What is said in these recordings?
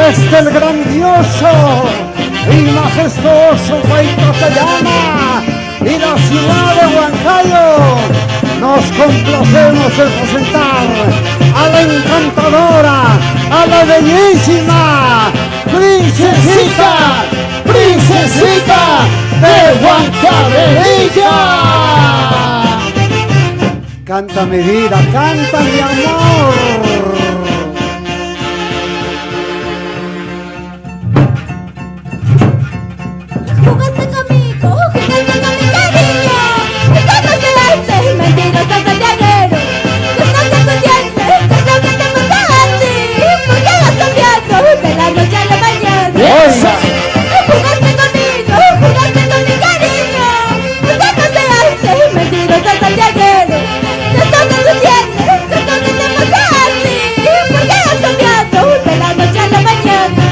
Desde el grandioso y majestuoso país Cotayana y la ciudad de Huancayo, nos complacemos en presentar a la encantadora, a la bellísima Princesita, Princesita de Huancavelica. Canta mi vida, canta mi amor. Jugaste conmigo, jugaste con mi cariño. Esto no se hace, mentiroso santiaguero. Que no te entiendes, que es lo que te pasa a ti. ¿Por qué has cambiado de la noche a la mañana? Jugaste conmigo, jugaste con mi cariño. Esto no se hace, mentiroso santiaguero. Que esto no te entiendes, que es lo que te pasa a ti. ¿Por qué has cambiado de la noche a la mañana?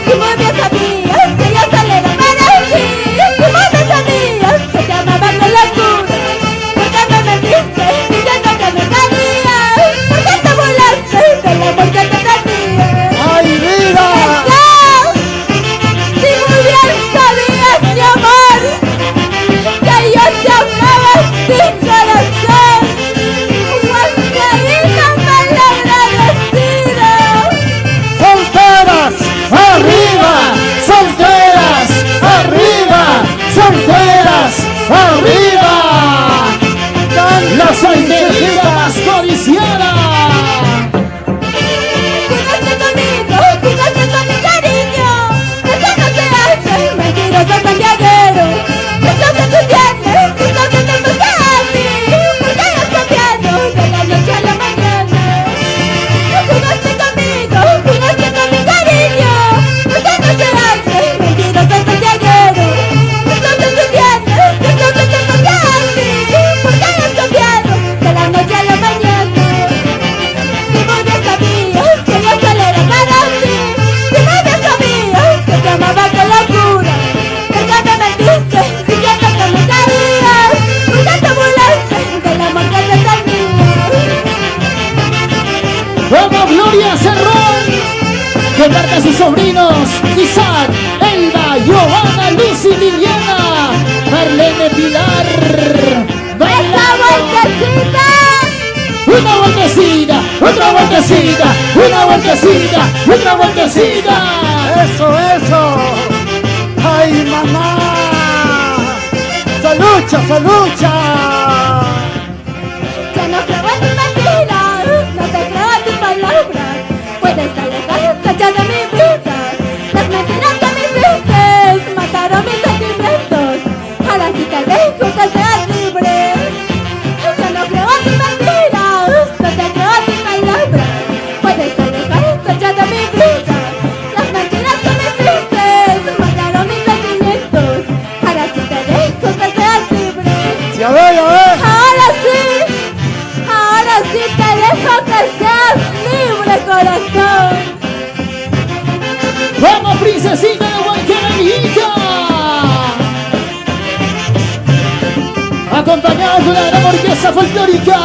Si muy bien sabías que yo solo era para ti. Si muy bien sabías que te amaba con locura. ¿Por qué me mentiste diciendo que me querías? ¿Por qué te burlaste del amor que te tenía? ¡Ay, vida! Si muy bien sabías, mi amor, que yo te amaba sin corazón. Huancaína malagradecida. ¡Solteras! ¡Arriba! ¡Solteras! ¡Arriba! ¡Solteras! ¡Arriba! ¡La solterita más codiciada! Jugaste conmigo, jugaste con mi cariño. Eso no se hace, mentiroso santiaguero. Es lo que tú tienes, es lo que te pasa a ti. ¿Por qué has cambiado de la noche a la mañana? Jugaste conmigo, jugaste con mi cariño. Eso no se hace, mentiroso santiaguero. Es lo que tú tienes, es lo que te pasa a ti. ¿Por qué has cambiado de la noche a la mañana? Si muy bien sabías que yo solo era para ti. Si muy bien sabías que te amaba con locura. ¿Por qué me mentiste diciendo que me querías? ¿Por qué te burlaste del amor que te tenía? ¡Como Gloria Cerrón! Que marca a sus sobrinos Isaac, Elba, Giovanna, Lucy, Liliana, Marlene, Pilar. ¡Esa vueltecita! Una vueltecita, otra vueltecita, una vueltecita, otra vueltecita. Eso, eso. Ay, mamá. ¡Salucha, salucha! Ya no creo en tus mentiras, no te creo en tus palabras. Puedes alejar, cachar de mi vida. Las mentiras que me hiciste mataron mis sentimientos. Ahora sí te dejo que seas libre. Ya no creo en tus mentiras, no te creo en tus palabras. Puedes alejar, cachar de mi vida. Las mentiras que me hiciste mataron mis sentimientos. Ahora sí te dejo que seas libre. ¡Sí, a ver, a ver! Ahora sí te dejo que seas libre, corazón. ¡Vamos, Princesita de Huancavelica! Acompañados de una gran orquesta folclórica,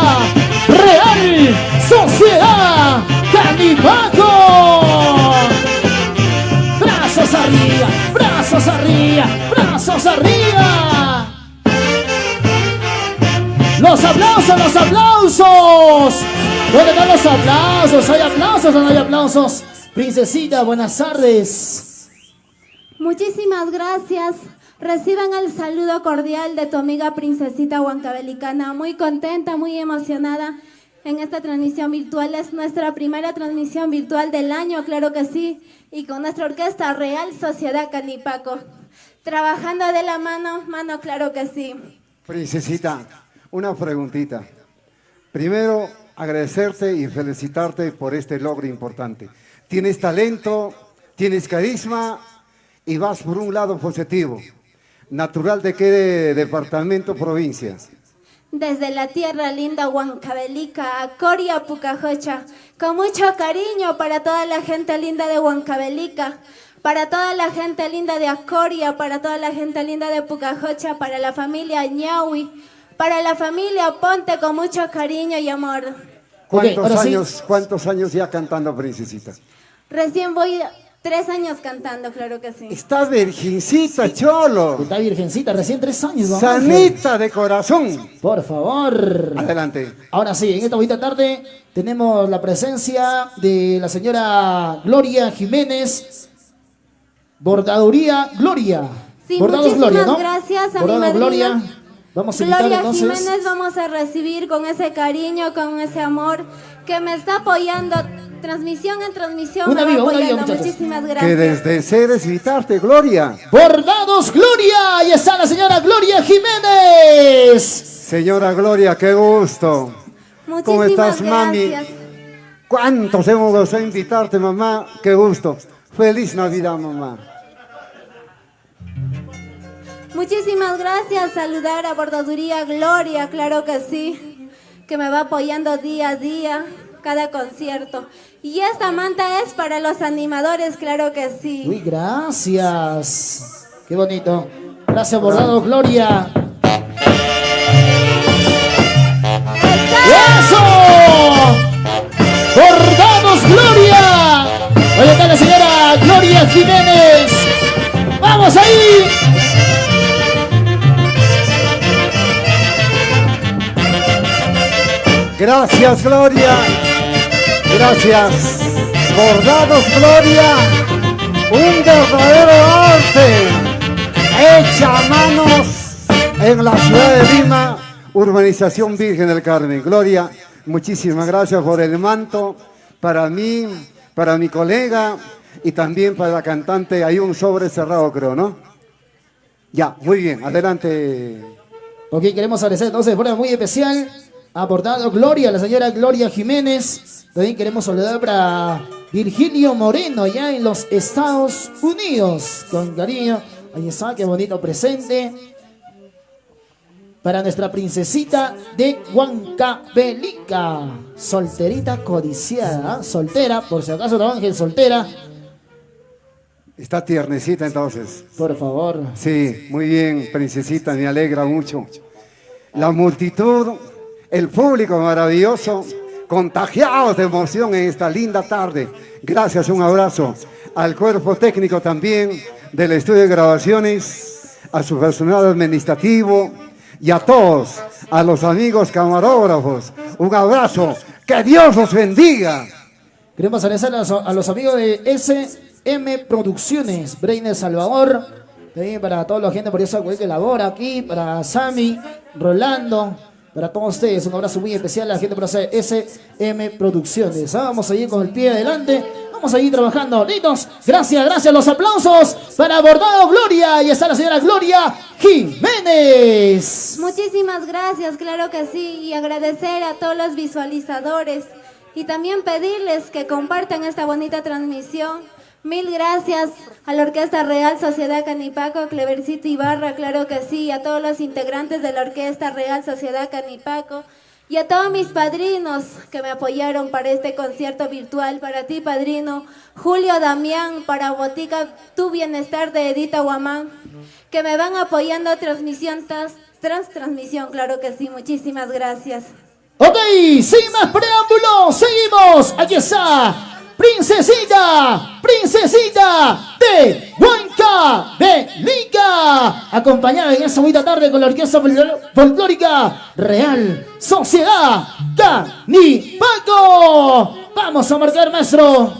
Real Sociedad Canipaco. Brazos arriba, brazos arriba, brazos arriba. ¡Los aplausos, los aplausos! ¿Dónde están los aplausos? ¿Hay aplausos o no hay aplausos? Princesita, buenas tardes. Muchísimas gracias. Reciban el saludo cordial de tu amiga Princesita Huancavelicana. Muy contenta, muy emocionada en esta transmisión virtual. Es nuestra primera transmisión virtual del año, claro que sí. Y con nuestra orquesta Real Sociedad Canipaco. Trabajando de la mano, claro que sí. Princesita, una preguntita. Primero, agradecerte y felicitarte por este logro importante. Tienes talento, tienes carisma y vas por un lado positivo. ¿Natural de qué departamento, provincia? Desde la tierra linda Huancavelica, a Coria, Pucajocha, con mucho cariño para toda la gente linda de Huancavelica, para toda la gente linda de Acoria, para toda la gente linda de Pucajocha, para la familia Ñahui, para la familia Ponte con mucho cariño y amor. ¿Cuántos años ya cantando, Princesita? Recién voy 3 años cantando, claro que sí. Está virgencita, cholo. Está virgencita, recién 3 años, don Ángel. Sanita de corazón. Por favor. Adelante. Ahora sí, en esta bonita tarde tenemos la presencia de la señora Gloria Jiménez. Bordaduría Gloria. Sí, Bordados muchísimas Gloria, ¿no? gracias a mi Bordado madrina. Gloria. Vamos a invitar Gloria entonces. Jiménez vamos a recibir con ese cariño, con ese amor que me está apoyando transmisión en transmisión. Una me va viva, apoyando. muchachos. Muchísimas Que gracias. desde seres invitarte, Gloria. Bordados Gloria. Ahí está la señora Gloria Jiménez. Señora Gloria, qué gusto. Muchísimas ¿Cómo estás, mami? gracias. ¿Cuántos hemos gozado de invitarte, mamá? Qué gusto. Feliz Navidad, mamá. Muchísimas gracias. Saludar a Bordaduría Gloria, claro que sí, que me va apoyando día a día, cada concierto. Y esta manta es para los animadores, claro que sí. Uy, gracias. Qué bonito. Gracias, Bordados Gloria. ¡Eso! ¡Bordados Gloria! Ahí está la señora Gloria Jiménez. ¡Vamos ahí! Gracias, Gloria. Gracias. Bordados, Gloria. Un verdadero arte. Hecha a manos en la ciudad de Lima, urbanización Virgen del Carmen. Gloria, muchísimas gracias por el manto. Para mí, para mi colega y también para la cantante. Hay un sobre cerrado, creo, ¿no? Ya, muy bien. Adelante. Ok, queremos agradecer entonces de forma muy especial a Bordados Gloria, la señora Gloria Jiménez. También queremos saludar para Virgilio Moreno, ya en los Estados Unidos. Con cariño. Ahí está, qué bonito presente. Para nuestra princesita de Huancavelica. Solterita codiciada. Soltera, por si acaso, don Ángel, soltera. Está tiernecita entonces. Por favor. Sí, muy bien, princesita, me alegra mucho. La multitud, el público maravilloso, contagiados de emoción en esta linda tarde. Gracias, un abrazo al cuerpo técnico también del estudio de grabaciones, a su personal administrativo y a todos, a los amigos camarógrafos. Un abrazo, que Dios los bendiga. Queremos agradecer a los amigos de SM Producciones, Breiner Salvador, también para toda la gente por eso que labora aquí, para Sammy, Rolando, para todos ustedes, un abrazo muy especial a la gente por hacer SM Producciones. Vamos a ir con el pie adelante, vamos a ir trabajando, listos. Gracias, los aplausos para Bordado Gloria, y está la señora Gloria Jiménez. Muchísimas gracias, claro que sí, y agradecer a todos los visualizadores y también pedirles que compartan esta bonita transmisión. Mil gracias a la Orquesta Real Sociedad Canipaco, Clevercito Ibarra, claro que sí, a todos los integrantes de la Orquesta Real Sociedad Canipaco y a todos mis padrinos que me apoyaron para este concierto virtual. Para ti, padrino Julio Damián, para Botica Tu Bienestar de Edita Guamán, que me van apoyando transmisión tras transmisión, claro que sí, muchísimas gracias. Ok, sin más preámbulos, seguimos. Aquí está, princesita de Huancavelica, acompañada en esta bonita tarde con la Orquesta Folclórica Real Sociedad Canipaco. Vamos a marcar, maestro.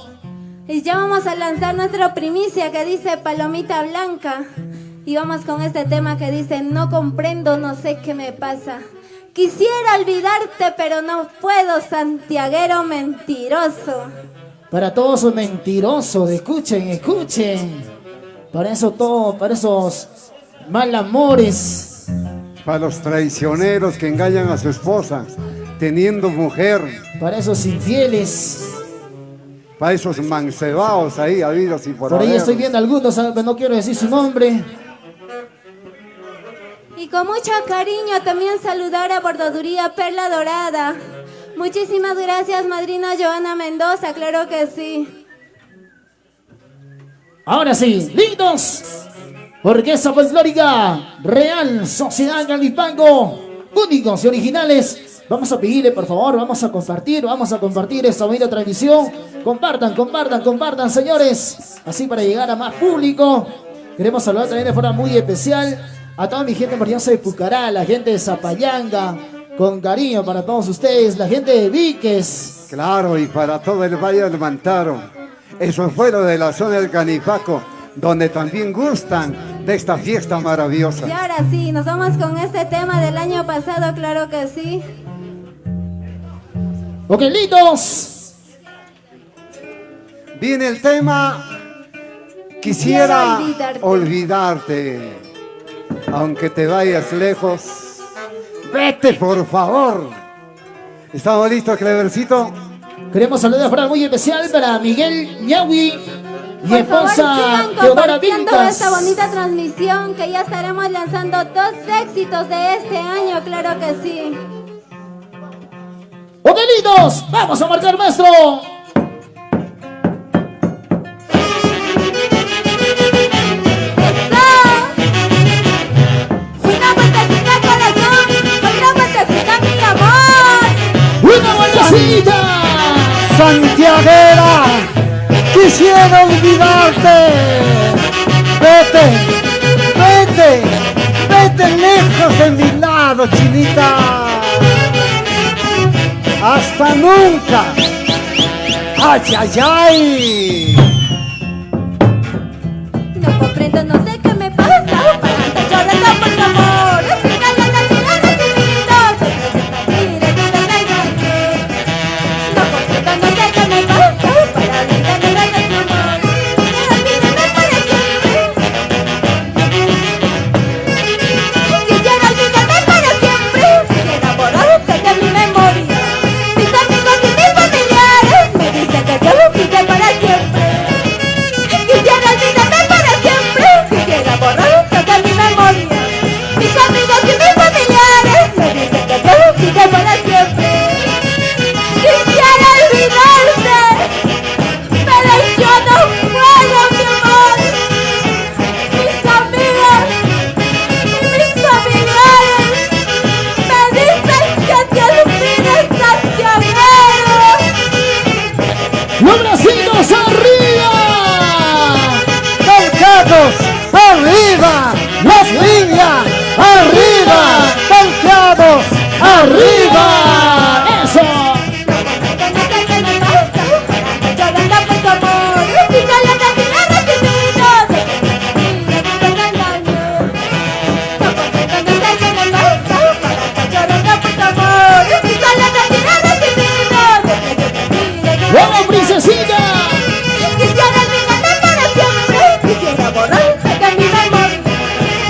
Y ya vamos a lanzar nuestra primicia que dice Palomita Blanca. Y vamos con este tema que dice: no comprendo, no sé qué me pasa. Quisiera olvidarte, pero no puedo, santiaguero mentiroso. Para todos esos mentirosos, escuchen. Para eso todo, para esos mal amores. Para los traicioneros que engañan a su esposa, teniendo mujer. Para esos infieles. Para esos mancebaos ahí, habidos y por Por ahí haber. estoy viendo algunos, pero no quiero decir su nombre. Y con mucho cariño también saludar a Bordaduría Perla Dorada. Muchísimas gracias, madrina Joana Mendoza, claro que sí. Ahora sí, lindos. Orquesta Folclórica Real Sociedad Canipaco, únicos y originales Vamos a pedirle, por favor, vamos a compartir esta bonita transmisión. Compartan, señores. Así para llegar a más público. Queremos saludar también de forma muy especial a toda mi gente maravillosa de Pucará, la gente de Zapayanga, con cariño para todos ustedes, la gente de Viques. Claro, y para todo el Valle del Mantaro. Eso fue lo de la zona del Canipaco, donde también gustan de esta fiesta maravillosa. Y ahora sí, nos vamos con este tema del año pasado, claro que sí. Ok, listos. Viene el tema Quisiera olvidarte. olvidarte. Aunque te vayas lejos, vete por favor. ¿Estamos listos, Clevercito? Queremos saludar de forma muy especial para Miguel Ñahui y Por favor, esposa sigan Teodora compartiendo Vincas. esta bonita transmisión, que ya estaremos lanzando 2 éxitos de este año, claro que sí. Ok, listos. Vamos a marcar, maestro. Una vueltecita corazón, otra vueltecita mi amor. Una vueltecita. Santiaguera, quisiera olvidarte. Vete lejos de mi lado, chinita. Hasta nunca. Ay, ay, ay. No comprendo, no sé qué me pasa, para estar llorando por tu amor. Es que la tierra recibido, te presenta mira, tú te engañas. No comprendo, no sé qué me pasa, para olvidarme de tu amor. Olvídame para siempre. Quisiera olvidarme para siempre. Quisiera borrarte de mi memoria. Mis amigos y mis familiares me dicen que yo olvidé para siempre. Quisiera olvidarme para siempre. Quisiera borrarte de mi memoria. Mis amigos y mis familiares me dicen que yo olvidé para siempre. Quisiera olvidarte, pero yo no puedo, mi amor. Mis amigos y mis familiares me dicen que te olvides, Santiaguero. Los bracitos arriba. Delgados, arriba. Las líneas, arriba. Delgados, arriba. Eso. No sé qué me pasa, llorando por tu amor. Si solo te tira recibido, de que te engaño. No comprendo, no sé qué me pasa, llorando por tu amor. Si solo te tira recibido, de que te Vamos, princesita. Quisiera olvidarme para siempre. Quisiera borrarte de mi memoria.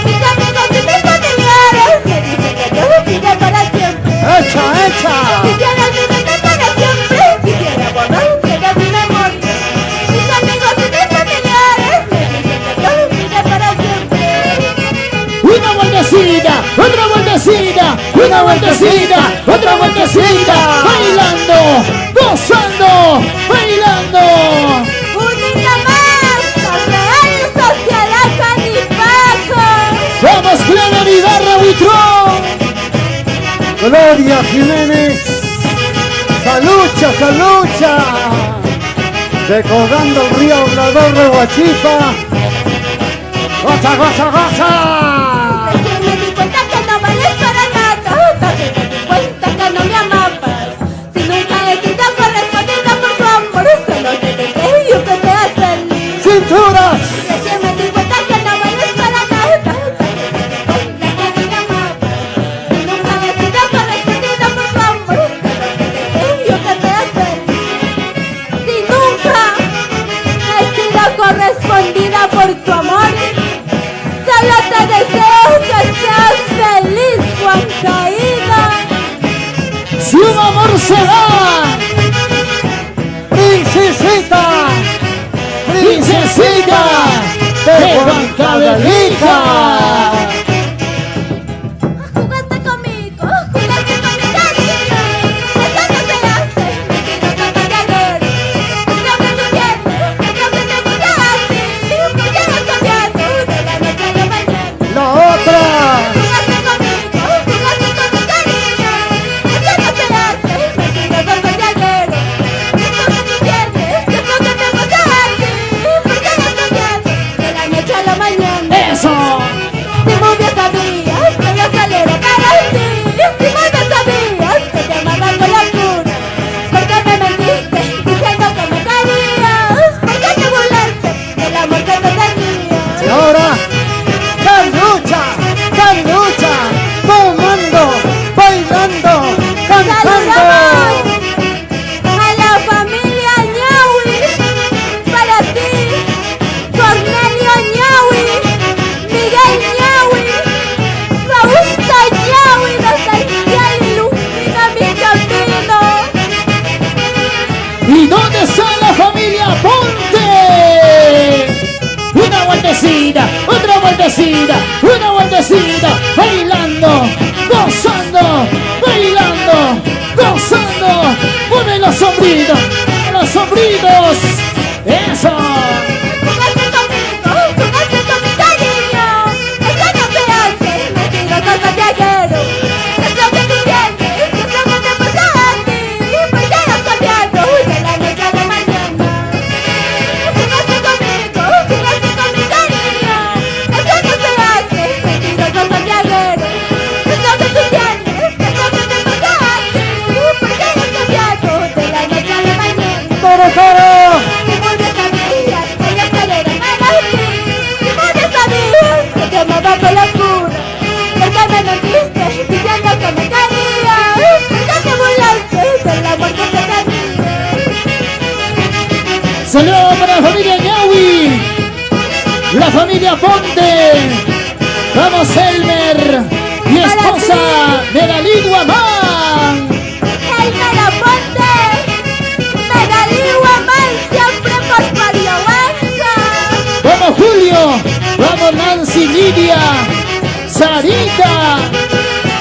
Mis amigos y mis familiares me dicen que yo olvidé para siempre. Echa. Quisiera olvidarme para siempre. Quisiera borrarte de mi memoria. Mis amigos y mis familiares me dicen que yo olvidé para siempre. Una vueltecita, otra vueltecita, una vueltecita, otra vueltecita. Bailando, gozando, bailando. Unida más, la Real Sociedad Canipaco. Vamos, Clever y Barra Buitrón. Gloria Jiménez. Salucha. Recordando el río Obrador de Huachipa. Goza. Recién me di cuenta que no vales para nada. También me di cuenta que no me amabas. Si nunca he sido correspondida por tu amor, solo te deseo que seas feliz. Cinturas. Recién me di cuenta que no vales para nada. También me di cuenta que no me amabas. Si nunca he sido correspondida por tu amor, solo te deseo que seas feliz. Si nunca he sido correspondida por tu amor, solo te deseo que seas feliz, Juan Caída. Si un amor se va, Princesita. princesita de Juan Cabelija. Jugaste conmigo, jugaste con mi cariño. Eso no se hace, mentiroso Santiaguero. Es lo que tú tienes, es lo que te gusta a ti. ¿Por qué vas cambiando de la noche a la mañana? La otra. Jugaste conmigo, jugaste con mi cariño. Eso no vueltecita, bailando, gozando, bailando, gozando. Mueve los sombritos, eso. Jugaste conmigo, jugaste con mi cariño. Eso no se hace, mentiroso santiaguero. Es lo que tú tienes, es lo que te pasa a ti. Pues ya has cambiado de la noche a la mañana. Jugaste conmigo, jugaste con mi cariño. Eso no se hace, mentiroso santiaguero. Es lo que tú tienes, es lo que te pasa a ti. Pues ya has cambiado de la noche a la mañana. ¡Toro, toro! Si vos ya sabías que yo quería nada a ti. Si vos ya sabías que te amaba con locura. ¿Por qué me mentiste diciendo que me querías? ¿Por qué te burlaste del amor que te tenía? Saludos para la familia Ñahui, la familia Ponte. Vamos, Elmer y esposa Medalí Guamán. Elmer Aponte, Medalí Guamán, siempre por Pariahuasca. Vamos, Julio. Vamos, Nancy, Lidia, Sarita,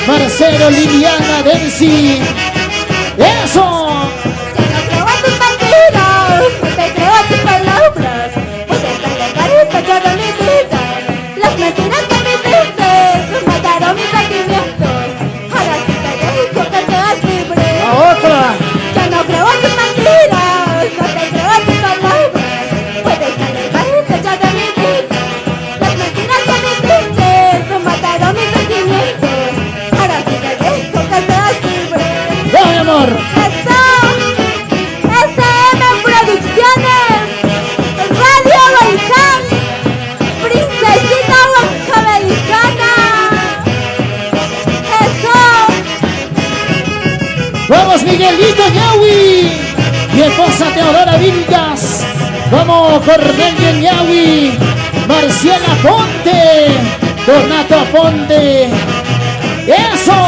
Marcelo, Liliana, Densi. ¡Eso! Ya no creo a tus mentiras, no te creo a tus palabras. Puedes alegar el pecho de mi vida. Las mentiras que me hiciste mataron mis sentimientos. Ahora sí te dejo que seas libre. La otra. Ya no creo a tus mentiras, no te creo a tus palabras. Puedes alegar el pecho de mi vida. Las mentiras que me hiciste mataron mis sentimientos. Ahora sí te dejo que seas libre. ¡No, mi amor! ¡Eso! SM Producciones, Radio Volcán, Princesita Huancabelicana. ¡Eso! Vamos, Miguelito Ñahui y esposa Teodora Vilgas. Vamos, Cornelio Ñahui, Marciana Ponte, Donato Ponte. ¡Eso!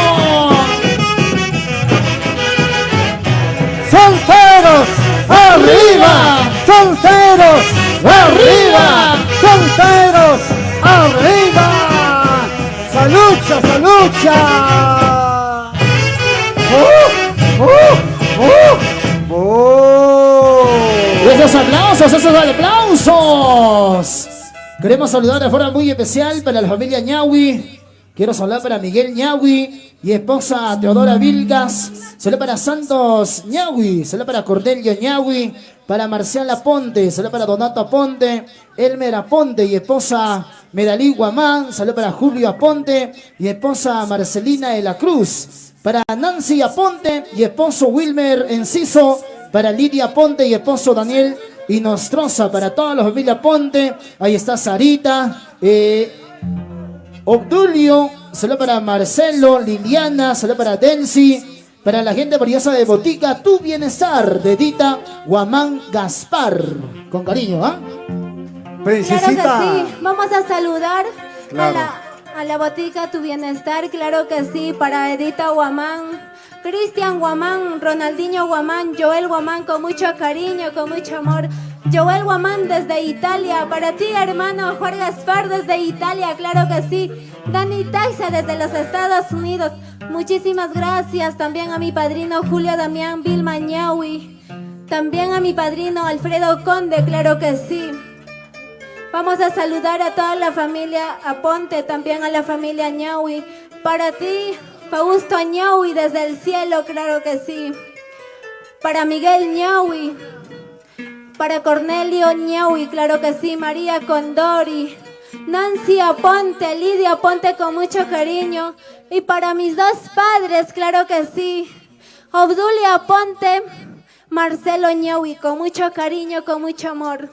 ¡Solteros! ¡Arriba! ¡Solteros! ¡Arriba! ¡Solteros! ¡Arriba! ¡Salucha, salucha! Esos aplausos. Queremos saludar de forma muy especial para la familia Ñahui. Quiero saludar para Miguel Ñahui y esposa Teodora Vilgas. Saludos para Santos Ñahui. Saludos para Cornelio Ñahui. Para Marcial Aponte. Saludos para Donato Aponte. Elmer Aponte y esposa Medalí Guamán. Saludos para Julio Aponte y esposa Marcelina de la Cruz. Para Nancy Aponte y esposo Wilmer Enciso. Para Lidia Aponte y esposo Daniel Inostroza. Para toda la familia Aponte. Ahí está Sarita. Obdulio, saludo para Marcelo, Liliana, saludo para Densi, para la gente valiosa de Botica Tu Bienestar, de Dita Guamán Gaspar. Con cariño, ¿ah? Princesita. Claro que sí, vamos a saludar Claro. a la Botica Tu Bienestar, claro que sí, para Edita Guamán, Cristian Guamán, Ronaldinho Guamán, Joel Guamán, con mucho cariño, con mucho amor. Joel Guamán desde Italia, para ti hermano Juan Gaspar desde Italia, claro que sí. Dani Taxa desde los Estados Unidos, muchísimas gracias. También a mi padrino Julio Damián Vilma Ñahui, también a mi padrino Alfredo Conde, claro que sí. Vamos a saludar a toda la familia Aponte, también a la familia Ñahui. Para ti, Fausto Ñahui desde el cielo, claro que sí. Para Miguel Ñahui. Para Cornelio Ñahui, claro que sí. María Condori, Nancy Aponte, Lidia Aponte con mucho cariño. Y para mis dos padres, claro que sí. Obdulia Aponte, Marcelo Ñahui, con mucho cariño, con mucho amor.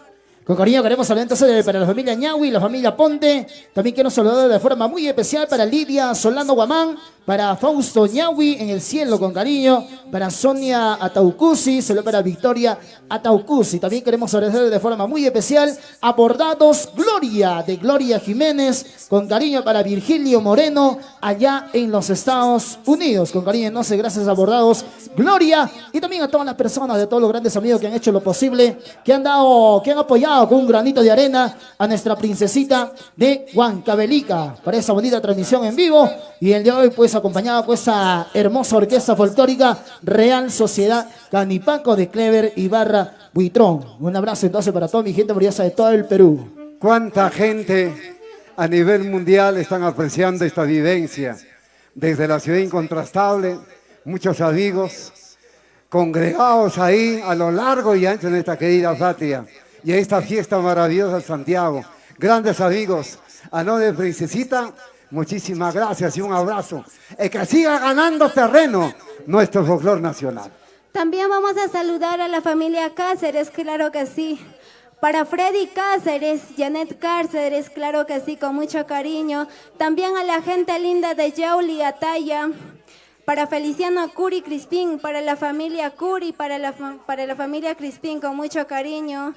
Con cariño queremos saludar entonces para la familia Ñahui, la familia Ponte. También quiero saludar de forma muy especial para Lidia Solano Guamán, para Fausto Ñahui en el cielo con cariño, para Sonia Ataucusi, saludo para Victoria Ataucusi. También queremos agradecer de forma muy especial a Bordados Gloria, de Gloria Jiménez, con cariño para Virgilio Moreno, allá en los Estados Unidos. Con cariño, no sé, gracias a Bordados Gloria, y también a todas las personas, de todos los grandes amigos que han hecho lo posible, que han apoyado con un granito de arena a nuestra princesita de Huancavelica para esa bonita transmisión en vivo. Y el día de hoy, pues, acompañada por esa hermosa orquesta folclórica Real Sociedad Canipaco de Clever Ibarra Buitrón. Un abrazo entonces para toda mi gente maravillosa de todo el Perú. ¿Cuánta gente a nivel mundial están apreciando esta vivencia? Desde la ciudad incontrastable, muchos amigos congregados ahí a lo largo y ancho de esta querida patria. Y a esta fiesta maravillosa de Santiago. Grandes amigos, a nombre de Princesita, muchísimas gracias y un abrazo. Y que siga ganando terreno nuestro folclor nacional. También vamos a saludar a la familia Cáceres, claro que sí. Para Freddy Cáceres, Janet Cáceres, claro que sí, con mucho cariño. También a la gente linda de Yauli Ataya. Para Feliciano Curi Crispín, para la familia Curi, para la familia Crispín, con mucho cariño.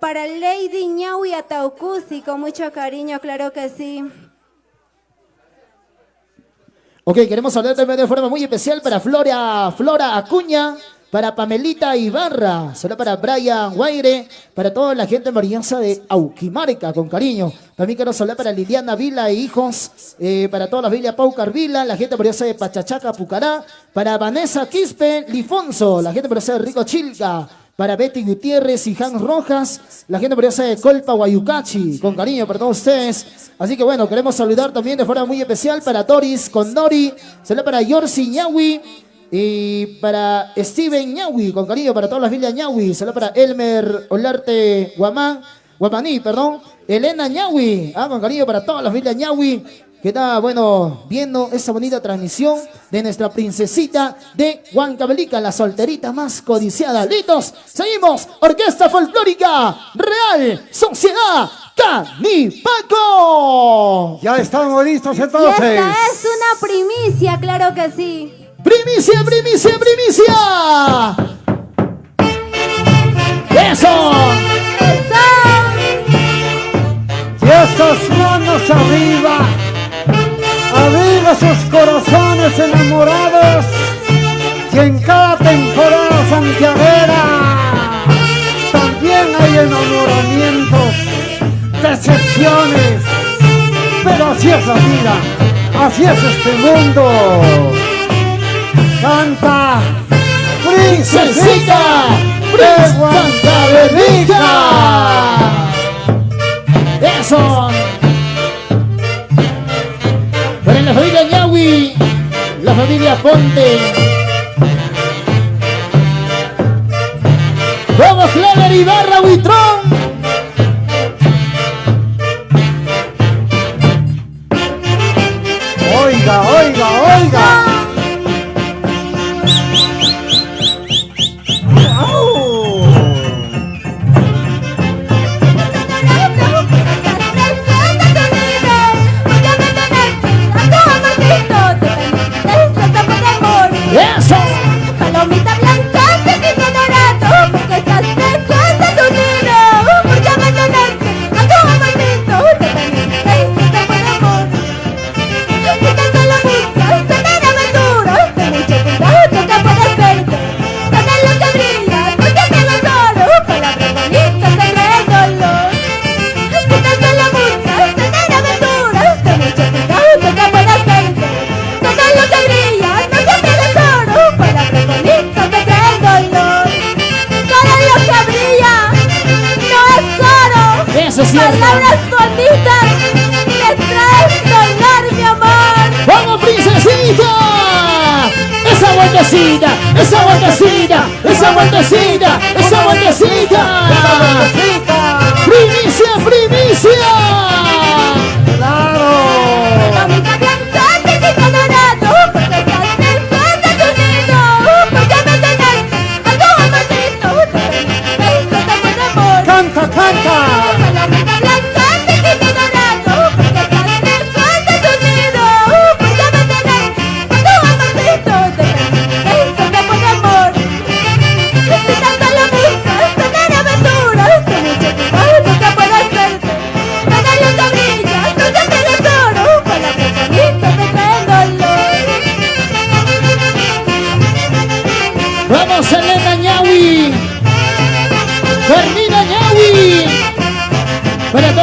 Para Lady Ñahui Ataucusi, con mucho cariño, claro que sí. Ok, queremos hablar también de forma muy especial para Flora Acuña, para Pamelita Ibarra, solo para Brian Guaire, para toda la gente maravillosa de Auquimarca, con cariño. También quiero hablar para Liliana Vila e hijos, para toda la familia Paucar Vila, la gente maravillosa de Pachachaca, Pucará, para Vanessa Quispe Lifonso, la gente maravillosa de Rico Chilca, para Betty Gutiérrez y Hans Rojas, la gente maravillosa de Colpa, Guayucachi, con cariño para todos ustedes. Así que bueno, queremos saludar también de forma muy especial para Doris Condori, saludo para Yorsi Ñahui y para Steven Ñahui, con cariño para todas las familias Ñahui, saludo para Elmer Olarte Guamaní, Elena Ñahui, con cariño para todas las familias Ñahui, que está, bueno, viendo esta bonita transmisión de nuestra princesita de Huancavelica, la solterita más codiciada. ¡Listos! Seguimos, Orquesta Folclórica Real Sociedad Canipaco. Ya estamos listos Y entonces. esta es una primicia, claro que sí. ¡Primicia, primicia, primicia! ¡Eso! ¡Eso! Y esas manos arriba, arriba sus corazones enamorados, y en cada temporada santiaguera también hay enamoramientos, decepciones, pero así es la vida, así es este mundo. Canta ¡Princesita! de Huancavelica. ¡Eso! Para la familia Ñahui, la familia Ponte. ¡Vamos, Clever Ibarra Buitrón! Oiga, oiga, oiga. ¡Eso! Palomita blanca, pequeño dorado, porque estás lejos de tu nido, porque abandonaste a tu amorcito, te perdiste por amor. Y si tan solo buscas tener aventuras, ten mucho cuidado que puedes verte. Todo lo que brilla, no se pega solo, palabras bonitas te traen dolor. Y si tan solo buscas tener aventuras, ten mucho cuidado que puedes verte. Todo lo que brilla, no se pega solo, palabras bonitas te traen dolor. Todo lo que brilla, no es oro. Eso es cierto. Palabras bonitas te traen dolor, mi amor. ¡Vamos, princesita! ¡Esa vueltecita! ¡Esa vueltecita! ¡Esa vueltecita! ¡Esa vueltecita! ¡Primicia, primicia! ¡Claro! Palomita blanca, pequeño dorado, porque estás lejos de tu nido, porque abandonaste a tu amorcito, te perdiste por amor. ¡Canta, canta! Palomita blanca, pequeño dorado, porque estás lejos de tu nido, porque abandonaste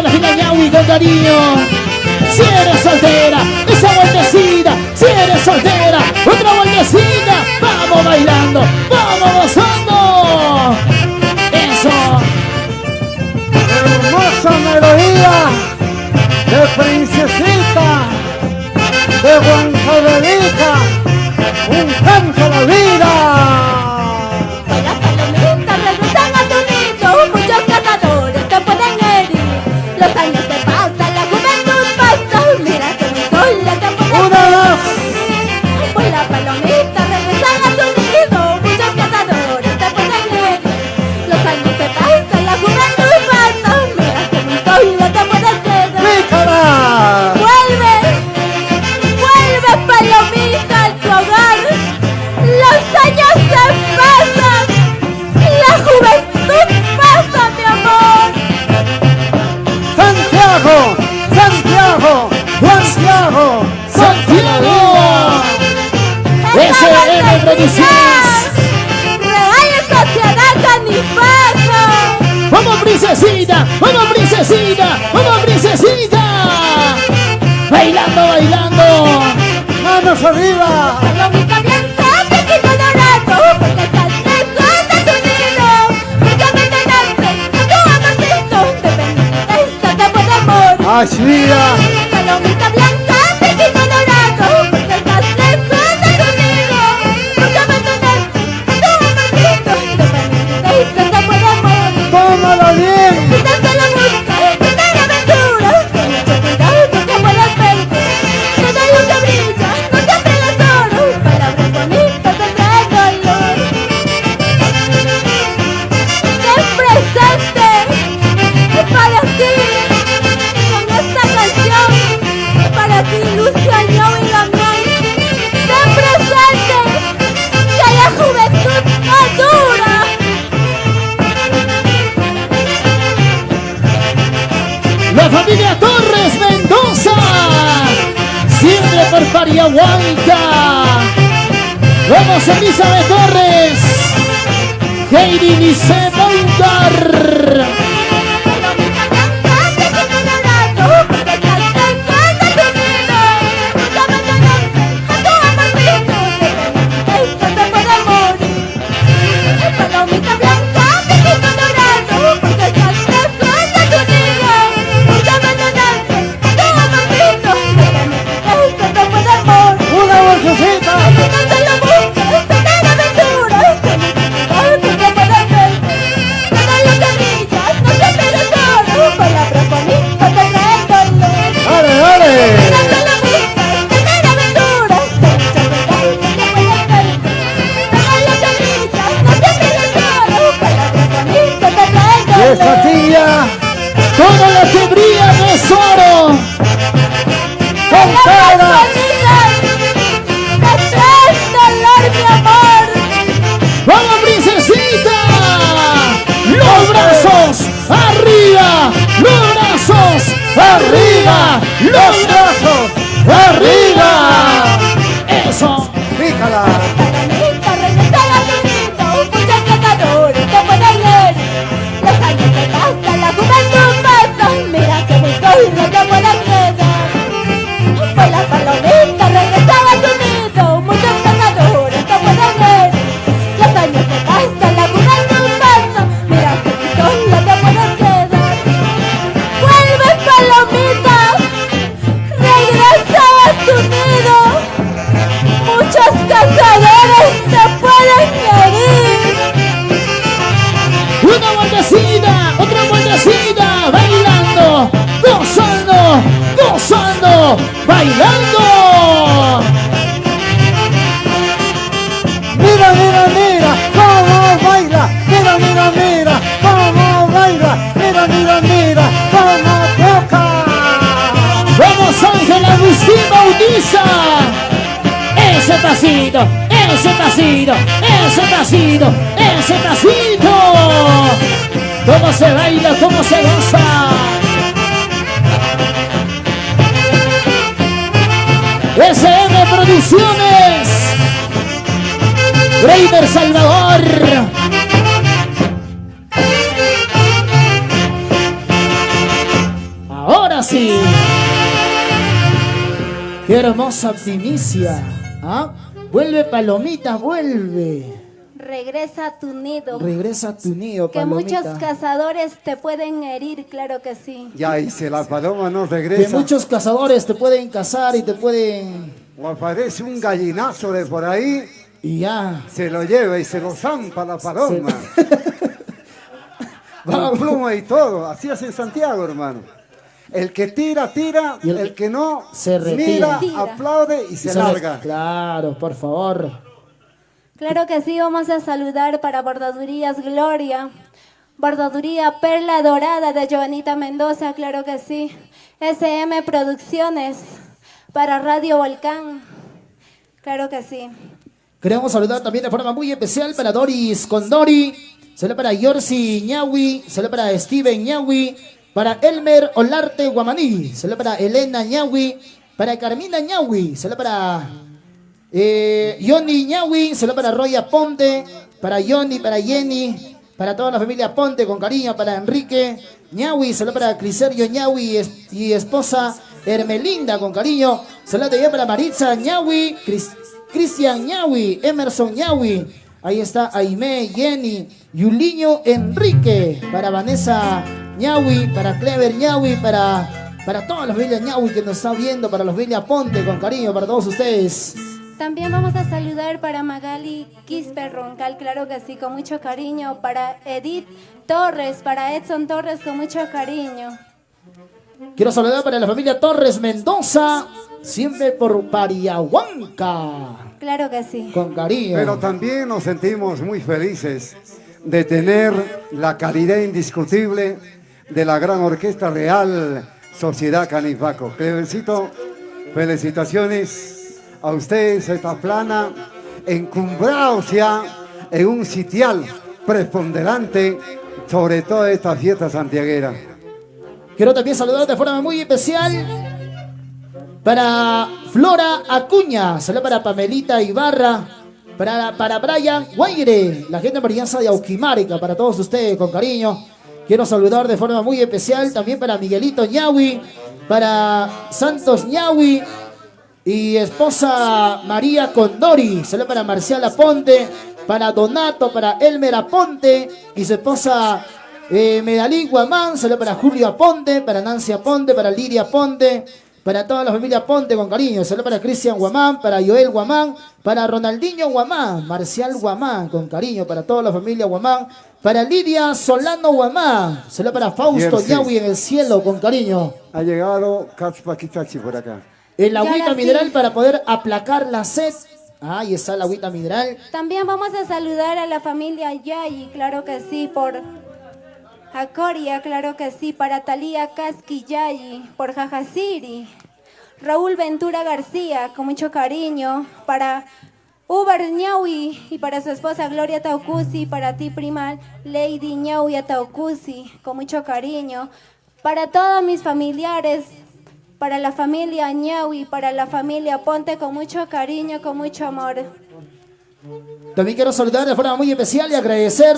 la fina ñaui con cariño. Si eres soltera, esa vueltecita. Si eres soltera, otra vueltecita. Vamos bailando, vamos gozando. Eso. Hermosa melodía de princesita, de Huancavelica, un canto a la vida. Las palomitas regresan a tu nido, muchos cazadores te pueden herir. Los años te pasan, la juventud pasa, mira que mi sola te puede Una más. Pues las palomitas regresan a tu nido, muchos cazadores te pueden herir. Los años te pasan, la juventud pasa, mira que mi sola te puede quedar. ¡Pícara! Vuelve, vuelve palomita a tu hogar. Los años se pasan, la juventud pasa, mi amor. Santiago, Santiago, Santiago, Santiago. SM Producciones. Real Sociedad Canipaja. Vamos princesita, vamos princesita, vamos princesita. Bailando, bailando. manos arriba. Palomita blanca, piquito dorado, porque estás lejos de tu nido. Porque abandonaste a tu amorcito, dependiente te puede morir. Así mira. Palomita blanca, piquito dorado, porque estás lejos de tu nido. Porque abandonaste a tu amorcito, dependiente te puede morir. Tómala bien. Si tan solo buscas tener aventuras, ten mucho cuidado porque puedes perder. Todo lo que brilla no siempre es oro, palabras bonitas te traen dolor. Ten presente para ti, con esta canción, para ti Luciano y Damián. Ten presente que la juventud no dura. La familia Torres Mendoza, siempre por Pariahuanca. Vamos Elizabeth Torres, Heidi Lice Montar. Palomita blanca, piquito dorado, porque estás lejos de tu nido. Porque abandonaste a tu amorcito, dependiente te puede morir. Palomita blanca, piquito dorado, porque estás lejos de tu nido. Porque abandonaste a tu amorcito, dependiente te puede morir. Una bolsecita. Si tan solo buscas tener aventuras, ten mucho cuidado porque puedes perder. Todo lo que brilla no siempre es oro, palabras bonitas te traen dolor. Dale, dale. Si tan solo buscas tener aventuras, ten mucho cuidado porque puedes perder. Todo lo que brilla no siempre es oro, palabras bonitas te traen Y esa dolor. tía. Todo lo que brilla no es oro. Palabras bonitas te traen dolor, mi amor. ¡Vamos princesita! Los brazos arriba, los brazos arriba, los brazos arriba. Eso. Pícala. Palomita, regresa a tu nido, muchos cazadores te pueden herir. Los años te pasan, la juventud pasa, mira que muy solo te puedes quedar. Pues la palomita, regresa a tu nido, muchos cazadores te pueden herir. Los años te pasan, la juventud pasa, mira que muy solo te puedes quedar. Vuelve palomita, regresa a tu nido. Muchos cazadores te pueden herir. Una vueltecita, otra vueltecita, bailando, gozando, gozando, bailando. Mira, mira, mira. Cómo baila. Mira, mira, mira. Cómo baila. Mira, mira, mira. Cómo toca. Vamos Ángel Agustín Bautiza. Ese pasito, ese pasito, ese pasito, ese pasito. ¿Cómo se baila, cómo se goza? SM Producciones, Grader Salvador. hermosa primicia. ¿Ah? Vuelve Palomita, vuelve. Regresa a tu nido. Regresa a tu nido, Que Palomita. muchos cazadores te pueden herir, claro que sí. Ya, y si la paloma no Que regresa, muchos cazadores te pueden cazar y te pueden... o aparece un gallinazo de por ahí, Y ya. se lo lleva y se lo zampa la paloma. Con pluma y todo. Así es en Santiago, hermano. El que tira, tira. Y El que no, se retira. mira, aplaude y se larga. Claro, por favor. Claro que sí, vamos a saludar para Bordadurías Gloria. Bordaduría Perla Dorada de Joanita Mendoza, claro que sí. SM Producciones para Radio Volcán, claro que sí. Queremos saludar también de forma muy especial para Doris Condori. Saludos para Yorsi Ñahui. Saludos para Steven Ñahui. Para Elmer Olarte Guamaní. Saludos para Elena Ñahui. Para Carmina Ñahui. Saludos para Yoni Ñahui. Saludos para Roya Ponte. Para Yoni, para Jenny. Para toda la familia Ponte con cariño. Para Enrique Ñahui. Saludos para Criserio Ñahui y esposa Hermelinda con cariño. Saludos también para Maritza Ñahui. Cristian Ñahui. Emerson Ñahui. Ahí está Aimé, Jenny, Yuliño Enrique. Para Vanessa Ñahui. Para Clever Ñahui. Para todas las familias Ñahui que nos están viendo. Para los Villa Ponte con cariño. Para todos ustedes. También vamos a saludar para Magali Quispe Roncal, claro que sí, con mucho cariño. Para Edith Torres, para Edson Torres, con mucho cariño. Quiero saludar para la familia Torres Mendoza. Siempre por Pariahuanca. Claro que sí. Con cariño. Pero también nos sentimos muy felices de tener la calidad indiscutible de la gran Orquesta Real Sociedad Canifaco. Clevercito, felicitaciones a ustedes, esta plana, encumbrados ya en un sitial preponderante sobre toda esta fiesta santiaguera. Quiero también saludar de forma muy especial para Flora Acuña, saludos para Pamelita Ibarra, para Brian Guaire, la gente marianza de Auquimarica, para todos ustedes con cariño. Quiero saludar de forma muy especial también para Miguelito Ñahui, para Santos Ñahui y esposa María Condori, saludos para Marcial Aponte, para Donato, para Elmer Aponte y su esposa Medalí Guamán, saludos para Julio Aponte, para Nancy Aponte, para Lidia Aponte, para toda la familia Aponte con cariño. Saludos para Cristian Guamán, para Joel Guamán, para Ronaldinho Guamán, Marcial Guamán con cariño, para toda la familia Guamán, para Lidia Solano Guamán, saludos para Fausto Ñahui en el cielo con cariño. Ha llegado Katspa Kitachi por acá. El agüita sí. mineral para poder aplacar la sed. Ahí está el agüita mineral. También vamos a saludar a la familia Yayi, claro que sí, por Acoria, claro que sí, para Talía Casqui Yayi, por Jajasiri, Raúl Ventura García, con mucho cariño, para Uber Ñahui y para su esposa Gloria Taucusi, para ti prima Lady Ñahui Taucusi, con mucho cariño, para todos mis familiares, para la familia Ñahui, para la familia Ponte, con mucho cariño, con mucho amor. También quiero saludar de forma muy especial y agradecer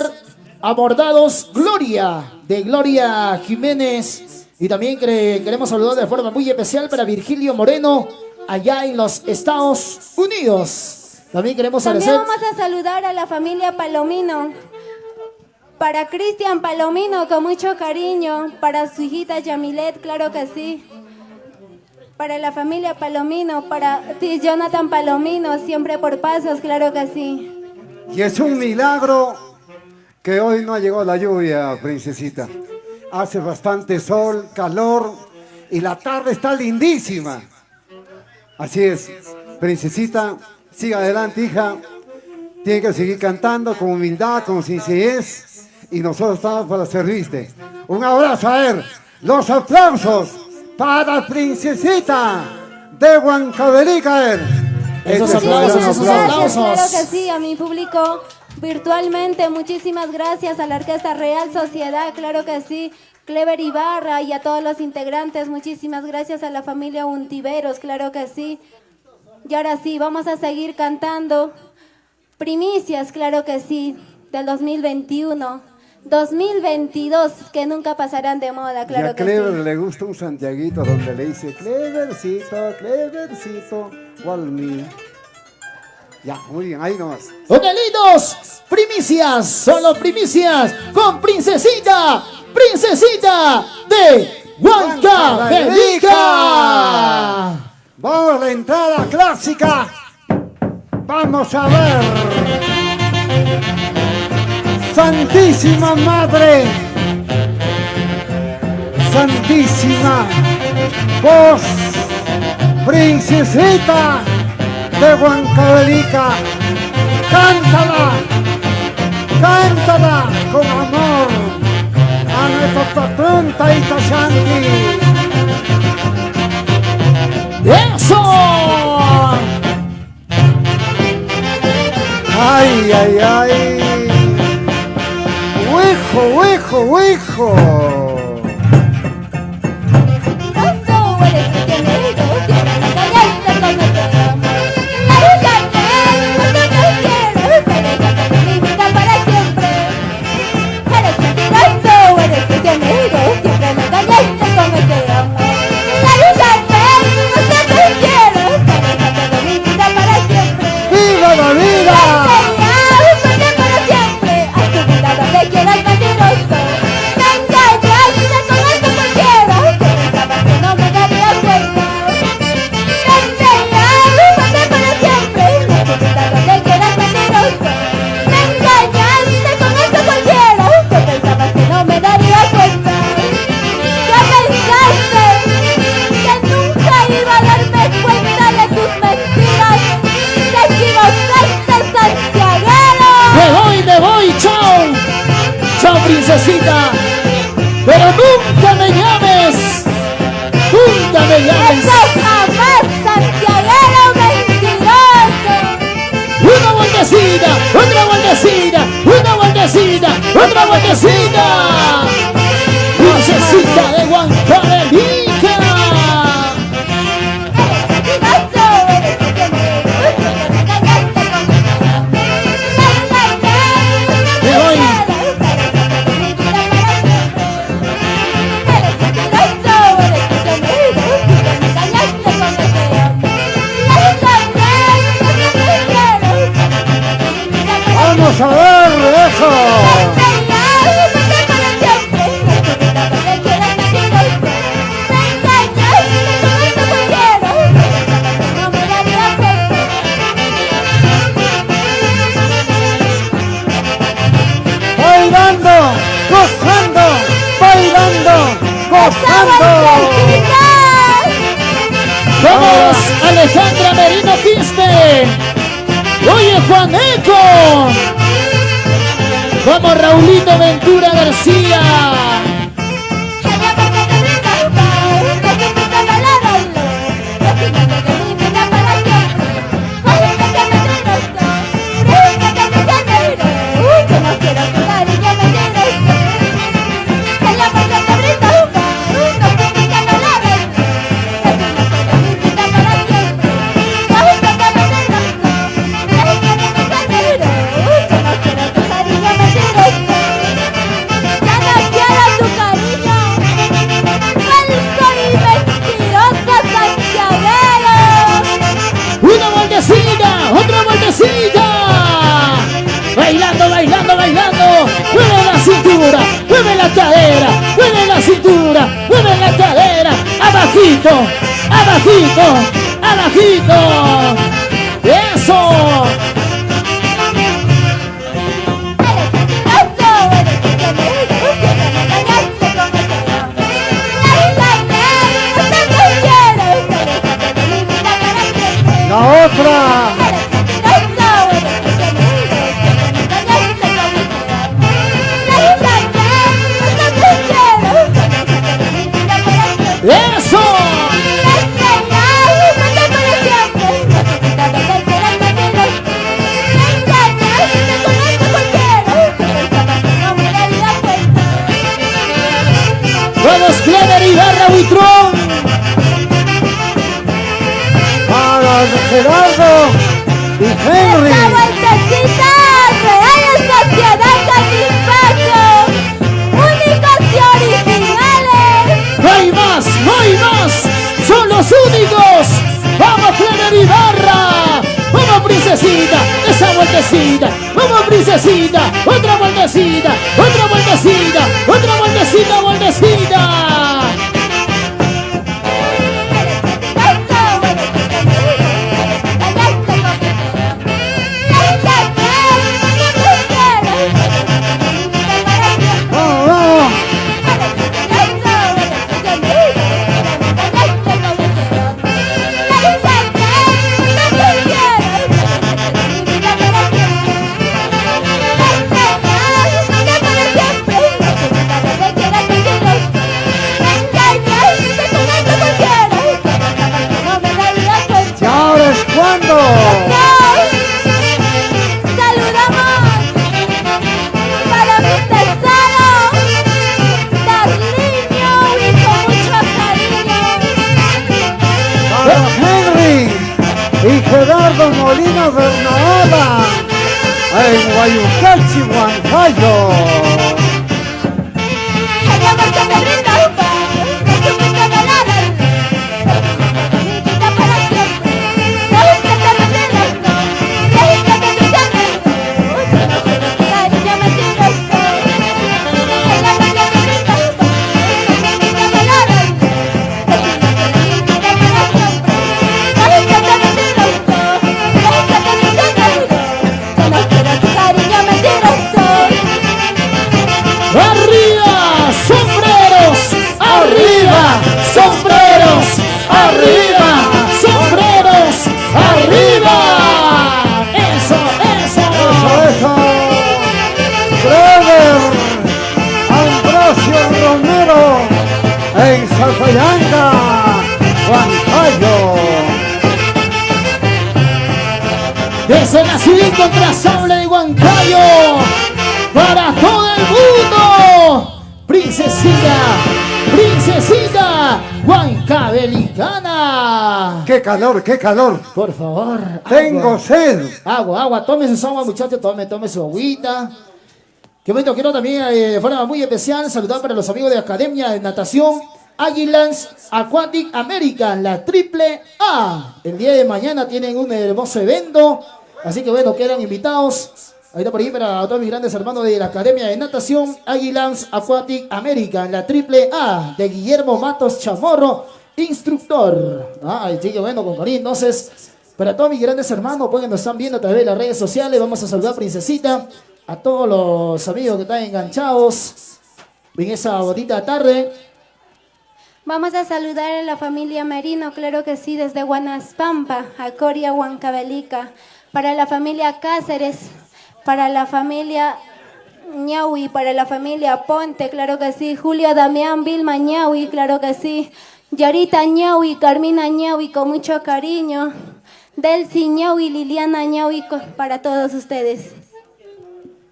a Bordados Gloria, de Gloria Jiménez. Y también queremos saludar de forma muy especial para Virgilio Moreno, allá en los Estados Unidos. También queremos También agradecer... vamos a saludar a la familia Palomino. Para Cristian Palomino, con mucho cariño. Para su hijita Yamilet, claro que sí. Para la familia Palomino, para ti Jonathan Palomino, siempre por pasos, claro que sí. Y es un milagro que hoy no ha llegado la lluvia, princesita. Hace bastante sol, calor y la tarde está lindísima. Así es, princesita, siga adelante, hija. Tiene que seguir cantando con humildad, con sencillez y nosotros estamos para servirte. Un abrazo a ver, los aplausos para princesita de Huancavelica. Esos Este aplausos, es un esos gran aplausos. Claro que sí, a mi público virtualmente, muchísimas gracias a la Orquesta Real Sociedad, claro que sí, Clever Ibarra y a todos los integrantes, muchísimas gracias a la familia Untiveros, claro que sí. Y ahora sí, vamos a seguir cantando primicias, claro que sí, del 2021. 2022 que nunca pasarán de moda, Y claro a que Clever sí. le gusta un santiaguito donde le dice, Clevercito, Clevercito, Walmi. Ya, muy bien, ahí nomás. Hotelitos, primicias, solo primicias con Princesita, Princesita de Huancavelica. Vamos a la entrada clásica. Vamos a ver. Santísima Madre, Santísima, vos, Princesita de Huancavelica, cántala, cántala con amor a nuestro patrón Taita Shanti. ¡Eso! Ay, ay, ay. Hijo, hijo, hijo. Mentiroso, eres cristianero, siempre me engañaste con ese amor. Ayúdame, porque te quiero, aléjate de mi vida para siempre. Eres mentiroso, eres cristianero, siempre me engañaste con ese amor. Ayúdame, porque te quiero, aléjate de mi vida para siempre. ¡Viva la vida! Vete para siempre, haz tu vida donde quieras, mentiroso. Me engañaste con esto cualquiera, que pensabas que no me daría cuenta. Vete para siempre, haz tu vida donde quieras, mentiroso. Me engañaste con esto cualquiera, que pensabas que no me daría cuenta. ¿Qué pensaste? Que nunca iba a darme cuenta de tus mentiras. Te equivocaste, santiaguero. Me voy, chao. Chao, princesita. Pero nunca me llames. Nunca me llames. Eso jamás, santiaguero mentiroso. Una vueltecita, otra vueltecita, una vueltecita, otra vueltecita. Princesita de Huancavelica. Mentiroso, eres cristianero, siempre me engañaste con ese amor. Me voy. Mi vida para siempre. Eres mentiroso, eres cristianero, siempre me engañaste con ese amor. Vamos a ver eso. Bailando, gozando, bailando, gozando. Vamos, Alejandra Merino Quispe. Oye, Juaneco. Vamos, Raulito Ventura García. Otra vueltecita. Bailando, bailando, bailando. Mueve la cintura, mueve la cadera, mueve la cintura, mueve la cadera. Abajito, abajito, abajito. Eso. La otra. Eso. Vamos, Clever Ibarra Buitrón. Para Gerardo y Henry. Esta vueltecita real en Sociedad Catimbaco. princesita, esa vueltecita. Vamos, princesita, otra vueltecita, otra vueltecita, otra vueltecita, vueltecita. Y Gerardo Molina Bernaola en Guayucachi, Huancayo. Salfayanga, Huancayo. Desde la ciudad incontrastable de Huancayo, para todo el mundo, princesita, princesita huancabelicana. ¡Qué calor, qué calor! Por favor. Tengo agua. sed. Agua, agua, tome su agua, muchachos, tome su agüita. Qué bonito, quiero también de forma muy especial saludar para los amigos de Academia de Natación Águilas Aquatic American, la triple A. El día de mañana tienen un hermoso evento, así que bueno, quedan invitados. Ahorita por ahí para todos mis grandes hermanos de la Academia de Natación Águilas Aquatic American, la triple A, de Guillermo Matos Chamorro, instructor. Así que bueno, con cariño, entonces, para todos mis grandes hermanos, pues que nos están viendo a través de las redes sociales, vamos a saludar princesita, a todos los amigos que están enganchados en esa bonita tarde. Vamos a saludar a la familia Merino, claro que sí, desde Guanaspampa, a Coria Huancavelica, para la familia Cáceres, para la familia Ñahui, para la familia Ponte, claro que sí, Julio Damián Vilma Ñahui, claro que sí, Yarita Ñahui, Carmina Ñahui, con mucho cariño, Delcy Ñahui, Liliana Ñahui, para todos ustedes.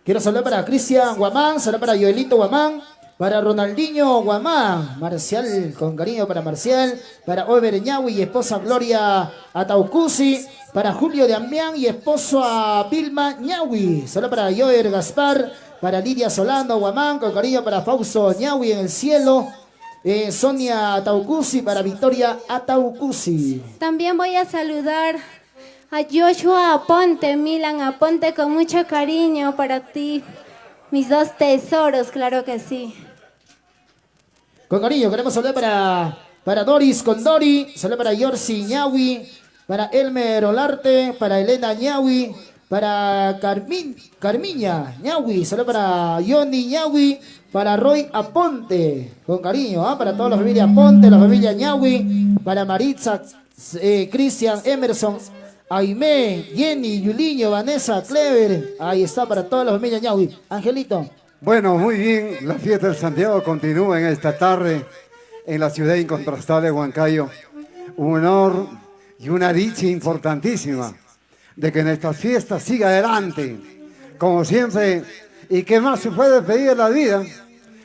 Quiero saludar para Cristian Guamán, saludar para Joelito Guamán, para Ronaldinho Guamán, Marcial, con cariño para Marcial, para Over Ñahui y esposa Gloria Ataucusi, para Julio Damián y esposo a Vilma Ñahui, saludar para Joer Gaspar, para Lidia Solano Guamán, con cariño para Fausto Ñahui en el cielo, Sonia Ataucusi, para Victoria Ataucusi. También voy a saludar a Joshua Aponte, Milan Aponte, con mucho cariño para ti, mis dos tesoros, claro que sí. Con cariño, queremos saludar para Doris Condori, saludar para Yorsi Ñahui, para Elmer Olarte, para Elena Ñahui, para Carmiña Ñahui, saludar para Yoni Ñahui, para Roy Aponte, con cariño, para toda la familia Aponte, la familia Ñahui, para Maritza, Cristian, Emerson, Aimé, Jenny, Yuliño, Vanessa, Clever, ahí está para toda la familia Ñahui. Angelito. Bueno, muy bien, la fiesta del Santiago continúa en esta tarde en la ciudad incontrastable de Huancayo. Un honor y una dicha importantísima de que nuestra fiesta siga adelante, como siempre. ¿Y qué más se puede pedir en la vida?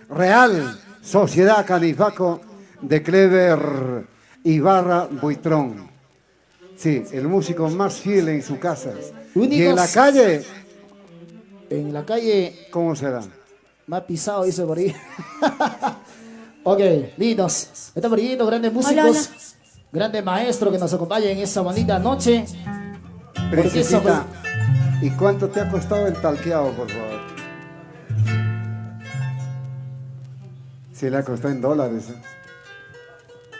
Real Sociedad Canifaco de Clever Ibarra Buitrón. Sí, el músico más fiel en su casa. Únicos. Y en la calle... En la calle... ¿Cómo será? Más pisado, dice por ahí. Ok, lindos. Están por ahí los grandes músicos, Hola, hola. grandes maestros que nos acompañan en esta bonita noche. Princesita, ¿y cuánto te ha costado el talqueado, por favor? Sí, le ha costado en dólares.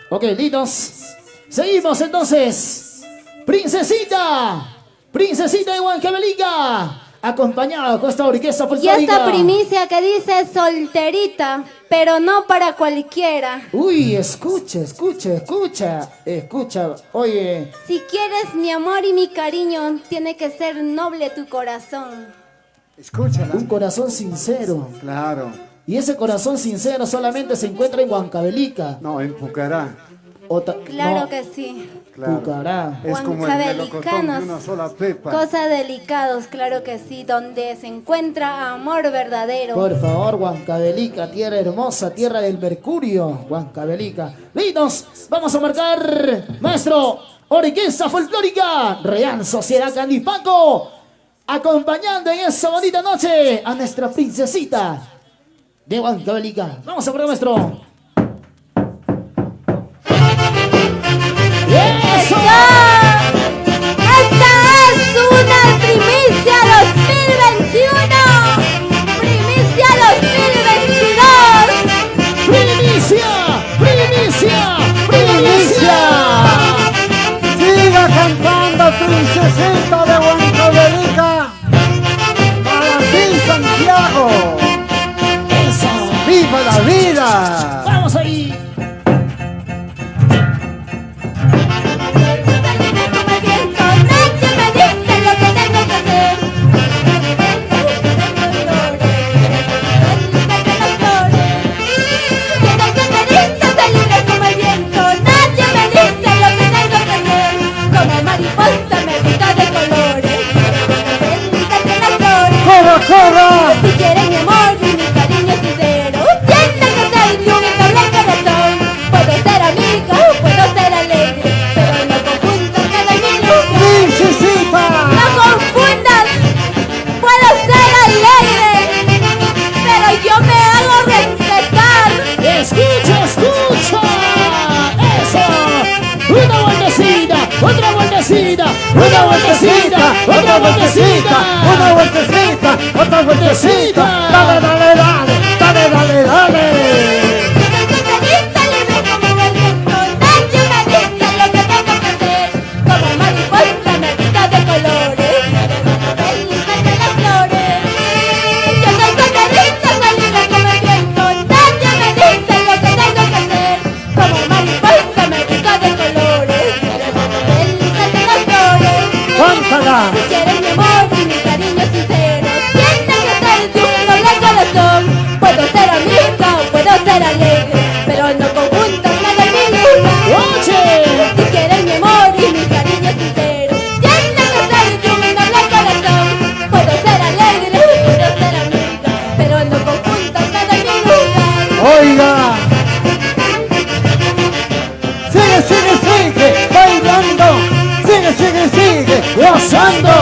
Ok, lindos. Seguimos entonces. Princesita. Princesita de Huancavelica. Acompañado con esta orquesta Y folclórica. esta primicia que dice solterita, pero no para cualquiera. Uy, escucha. Oye, Si quieres mi amor y mi cariño, tiene que ser noble tu corazón. Escúchala. un corazón sincero. Claro. Y ese corazón sincero solamente se encuentra en Huancavelica. No, en Pucará. Claro no, que sí. Claro. Pucará. Es como el melocotón de Huancavelicanos, una sola pepa. Cosa delicados, claro que sí, donde se encuentra amor verdadero. Por favor, Huancavelica, tierra hermosa, tierra del mercurio, Huancavelica. Lindos, vamos a marcar, maestro, orquesta folclórica, Real Sociedad Candipaco, acompañando en esta bonita noche a nuestra princesita de Huancavelica. Vamos a poner maestro. ¡Eso! ¡Esta es una primicia 2021! ¡Primicia 2022! ¡Primicia! Siga cantando, princesita de Huancavelica. Para ti, Santiago. ¡Eso! ¡Viva la vida! ¡Vamos ahí! ¡Corra! Si quieren mi amor y mi cariño sincero, tiene que ser de un doble corazón. Puedo ser amiga, puedo ser alegre, pero no confundas cada minuto. ¡Princesita! No confundas, puedo ser alegre, pero yo me hago respetar. ¡Escucha! ¡Eso! ¡Una vueltecita! ¡Otra vueltecita! ¡Una vueltecita! ¡Otra vueltecita! ¡Una vueltecita! ¡Otra vueltecita! ¡Dale, dale, dale! ¡Dale, dale, dale! Solterita libre como el viento, nadie me dice lo que tengo que hacer. Como mariposa me vista de colores, feliz entre las flores. Yo soy solterita, soy libre como el viento, nadie me dice lo que tengo que hacer. Como mariposa me vista de colores, feliz entre las flores. ¡Cántala! Si quieren mi amor y mi cariño sincero, tiene que ser de un doble corazón. Puedo ser amiga, puedo ser alegre, pero no conjuntas nada en mi vida. ¡Oye! Si quieren mi amor y mi cariño sincero, tiene que ser de un doble corazón. Puedo ser alegre, puedo ser amiga, pero no conjuntas nada en mi vida. ¡Oiga! ¡Sigue! ¡Bailando! ¡Sigue! ¡Gozando!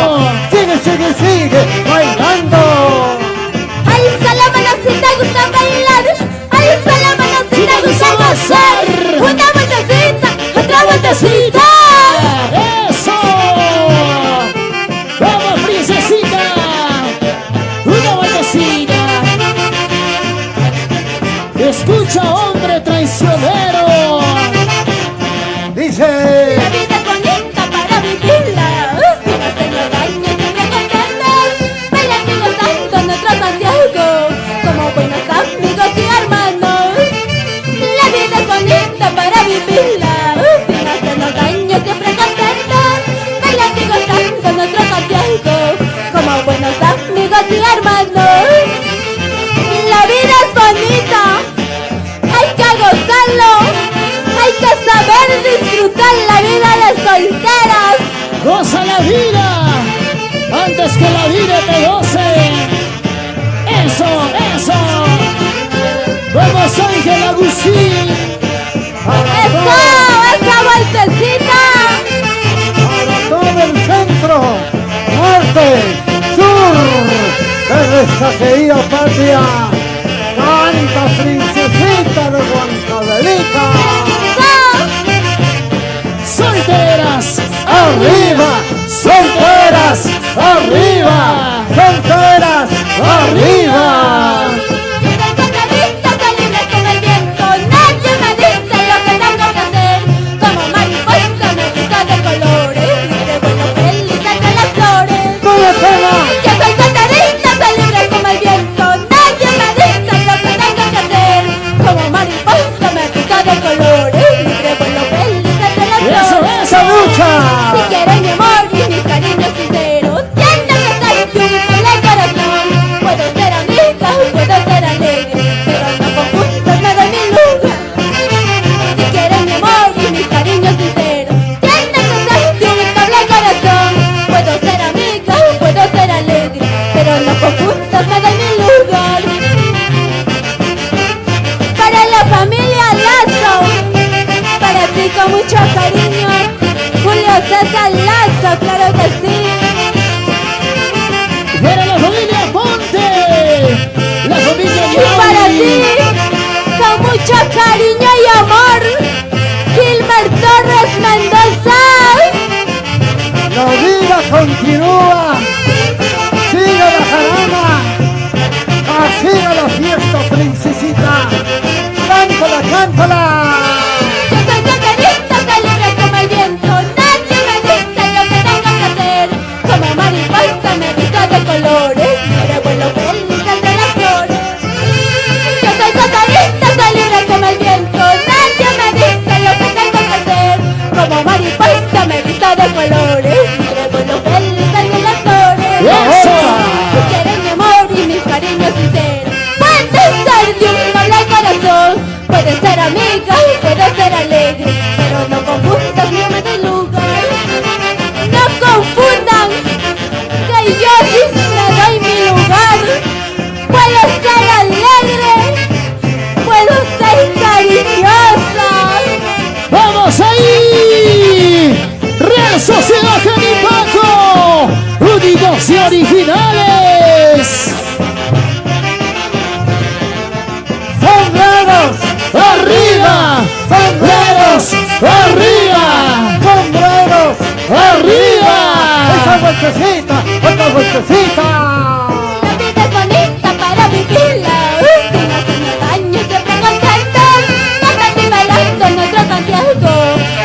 ¡Sigue! ¡Bailando! Alza la mano si te gusta bailar, alza la mano si te gusta gozar. Una vueltecita, otra vueltecita. ¡Eso! ¡Vamos, princesita! ¡Una vueltecita! ¡Escucha, hombre traicionero! Dice... La vida es bonita para vivirla, si no se nos daña siempre contentos, bailando y gozando nuestro Santiago, como buenos amigos y hermanos. La vida es bonita para vivirla, si no se nos daña siempre contentos, bailando y gozando nuestro Santiago, como buenos amigos y hermanos. La vida es bonita, hay que gozarlo, hay que saber disfrutar la vida de solteras. ¡Goza la vida! ¡Antes que la vida te goce! ¡Eso! ¡Vamos, Ángel Agustín! ¡Eso! ¡Esa vueltecita! Para todo el centro, norte, sur de nuestra querida patria, canta princesita de Huancavelica. ¡Solteras! ¡Arriba, solteros! arriba, solteras, arriba. Si quieren mi amor y mi cariño sincero, tienen que estar juntos en el corazón. Puedo ser amiga, puedo ser alegre, pero no confundas, me doy mi lugar. Si quieren mi amor y mi cariño sincero, tienen que estar juntos en el corazón. Puedo ser amiga, puedo ser alegre, pero no confundas, me doy mi lugar. Para la familia Lazo, para ti con mucho cariño, Julio César Lazo, claro que sí. Para la familia Ponte, la familia Y para ti, con mucho cariño y amor, Gilmer Torres Mendoza. La vida continúa, sigue la jarana, sigue la fiesta, princesita. Cántala, cántala. Yo soy solterita, soy libre como el viento. Nadie me dice lo que tengo que hacer. Como mariposa me visto de colores, libre vuelo feliz entre las flores. Yo soy solterita, soy libre como el viento. Nadie me dice lo que tengo que hacer. Como mariposa me visto de colores, libre vuelo feliz entre las flores. ¡Eso! Si quieren mi amor y mi cariño sincero, puede ser de un noble corazón. Puede ser amiga, puede ser alegre, pero no confundas mi nombre de lugar. No confundan que yo sí me doy mi lugar. Puedo ser alegre, puedo ser cariñosa. ¡Vamos ahí! Real Sociedad Janipaco, únicos y originales. Sombreros, ¡Arriba! ¡Sombreros! ¡Arriba! sombreros. ¡Arriba! Esa vueltecita, otra vueltecita. La vida es bonita para vivirla, sin hacernos daño, siempre contentos, cantando y bailando nuestro Santiago,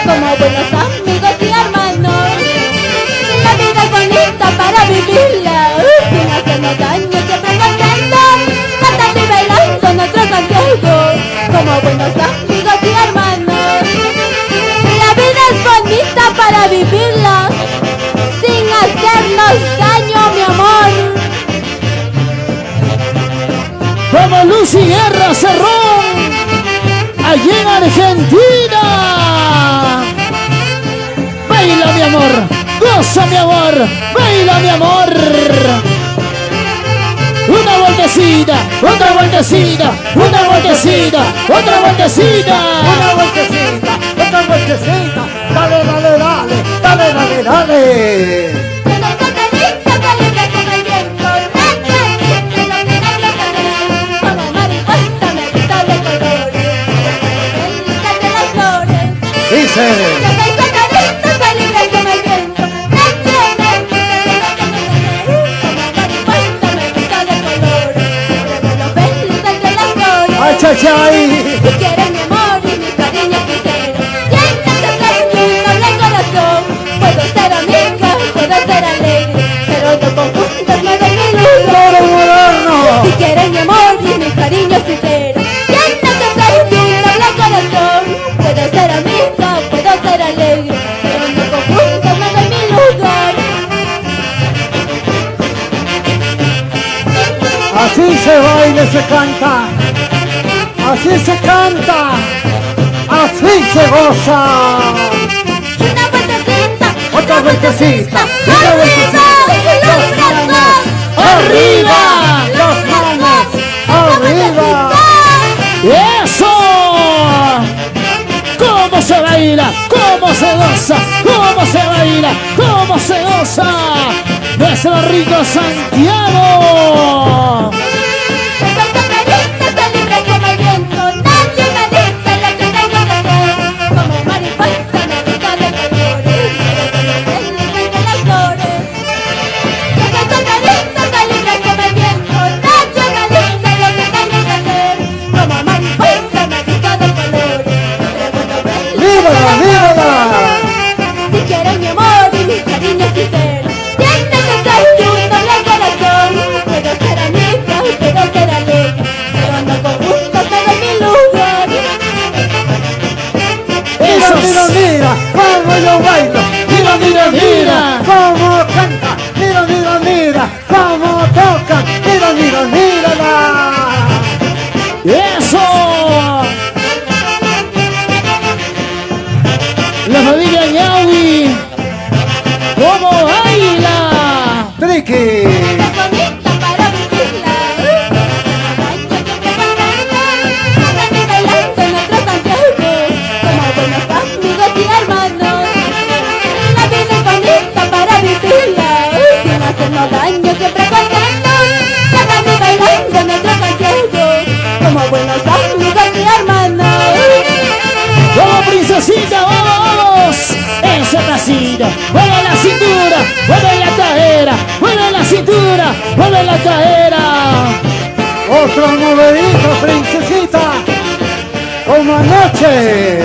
como buenos amigos y hermanos. La vida es bonita para vivirla, sin hacernos daño, siempre contentos, cantando y bailando nuestro Santiago, como buenos amigos y hermanos. La vida es bonita para vivirla, sin hacernos daño, mi amor. Como Lucy Guerra Cerrón, allí en Argentina. Baila mi amor, goza mi amor, baila mi amor. Una vueltecita, otra vueltecita, una vueltecita, otra vueltecita. Una vueltecita, otra vueltecita. Dale, dale, dale, dale, dale, dale. Yo soy solterita, soy libre como el viento. Nadie dice lo que tengo que hacer. Como mariposa me visto de colores, feliz entre las flores. Dice. Yo soy solterita, soy libre como el viento. Nadie me dice lo que tengo que hacer. Como mariposa me visto de colores, vuelo feliz entre las flores. Ay, chachay. Si quieren mi amor y mi cariño sincero, tienen que ser de un noble corazón. Puedo ser amiga, puedo ser alegre, pero no confundas, me doy mi lugar. Oro moderno. Si quieren mi amor y mi cariño sincero, tienen que ser de un noble corazón. Puedo ser amiga, puedo ser alegre, pero no confundas, me doy mi lugar. Así se baila y se canta. Así se canta. Así se goza. Una vueltecita, Otra vueltecita. Otra arriba, vueltecita. los brazos, ¡Arriba! Las manos. Arriba. ¡Eso! ¿Cómo se baila? ¿Cómo se goza? ¿Cómo se baila? ¿Cómo se goza? Nuestro rico Santiago. Yo soy solterita, soy libre como el viento. Nadie me dice lo que tengo que hacer. Como mariposa me visto de colores, libre como feliz entre las flores. Yo mira cómo toca, mira, mira, mírala. ¡Eso! La familia Ñawi, ¿cómo baila? Triqui. Es bonita para vivirla. Cantando y bailando en otro Santiago, como buenos amigos y hermanos. La vida es bonita para vivirla, sin hacernos daño, siempre contentos. Cantando y bailando en otro Santiago, como buenos amigos y hermanos. ¡Vamos, princesita, vamos! Ese pasito, mueve la cintura, mueve la cadera, mueve la cintura, mueve la cadera. Otra movedita, princesita, como anoche.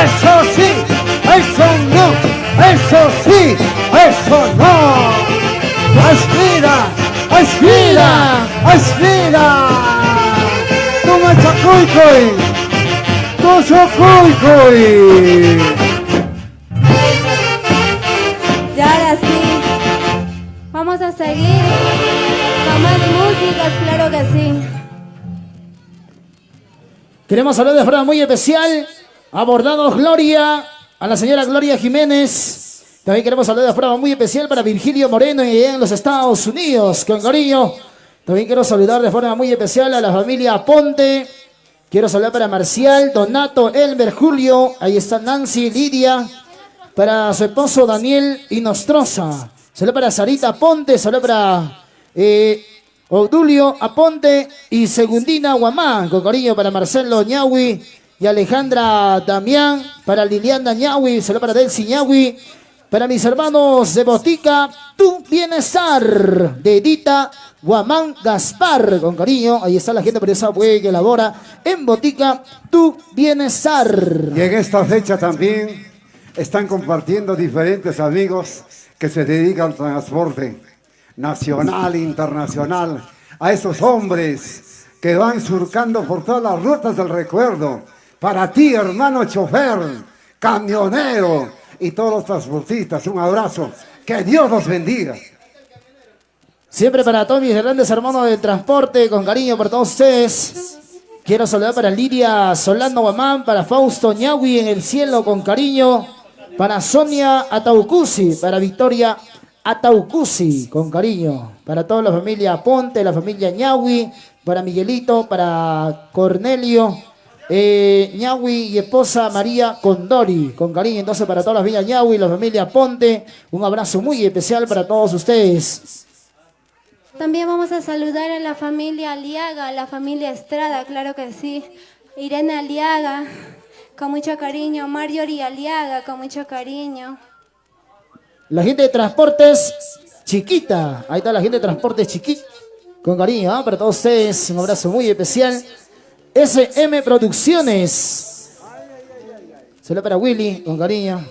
Eso sí, eso no, eso sí, eso no. Aspira, aspira, aspira. Toma chacuicoy, toma chacuicoy. Y ahora sí, vamos a seguir con más músicas, claro que sí. Queremos hablar de forma muy especial. Abordamos Gloria, a la señora Gloria Jiménez. También queremos hablar de forma muy especial para Virgilio Moreno y en los Estados Unidos, con cariño. También quiero saludar de forma muy especial a la familia Ponte. Quiero saludar para Marcial, Donato, Elmer, Julio. Ahí está Nancy, Lidia. Para su esposo Daniel y Nostroza. Saludos para Sarita Ponte. Saludos para Odulio Aponte y Segundina Guamán. Con cariño para Marcelo Ñawi y Alejandra Damián. Para Liliana Ñawi. Saludos para Delcy Ñawi. Para mis hermanos de Botica, Tu Bienestar. De Edita Guamán Gaspar. Con cariño. Ahí está la gente preciosa que elabora en Botica, Tu Bienestar. Y en esta fecha también están compartiendo diferentes amigos que se dedican al transporte nacional e internacional. A esos hombres que van surcando por todas las rutas del recuerdo. Para ti, hermano chofer, camionero y todos los transportistas, un abrazo. Que Dios los bendiga. Siempre para todos mis grandes hermanos del transporte, con cariño por todos ustedes. Quiero saludar para Lidia Solano Guamán, para Fausto Ñawi en el cielo, con cariño. Para Sonia Ataucusi, para Victoria Ataucusi, con cariño. Para toda la familia Ponte, la familia Ñawi, para Miguelito, para Cornelio Ñawi y esposa María Condori, con cariño. Entonces para todas las familias Ñawi, la familia Ponte, un abrazo muy especial para todos ustedes. También vamos a saludar a la familia Aliaga, a la familia Estrada, claro que sí. Irene Aliaga, con mucho cariño. Marjorie Aliaga, con mucho cariño. La gente de Transportes Chiquita, ahí está la gente de Transportes Chiquita, con cariño, para todos ustedes, un abrazo muy especial. SM Producciones, saludos para Willy, con cariño.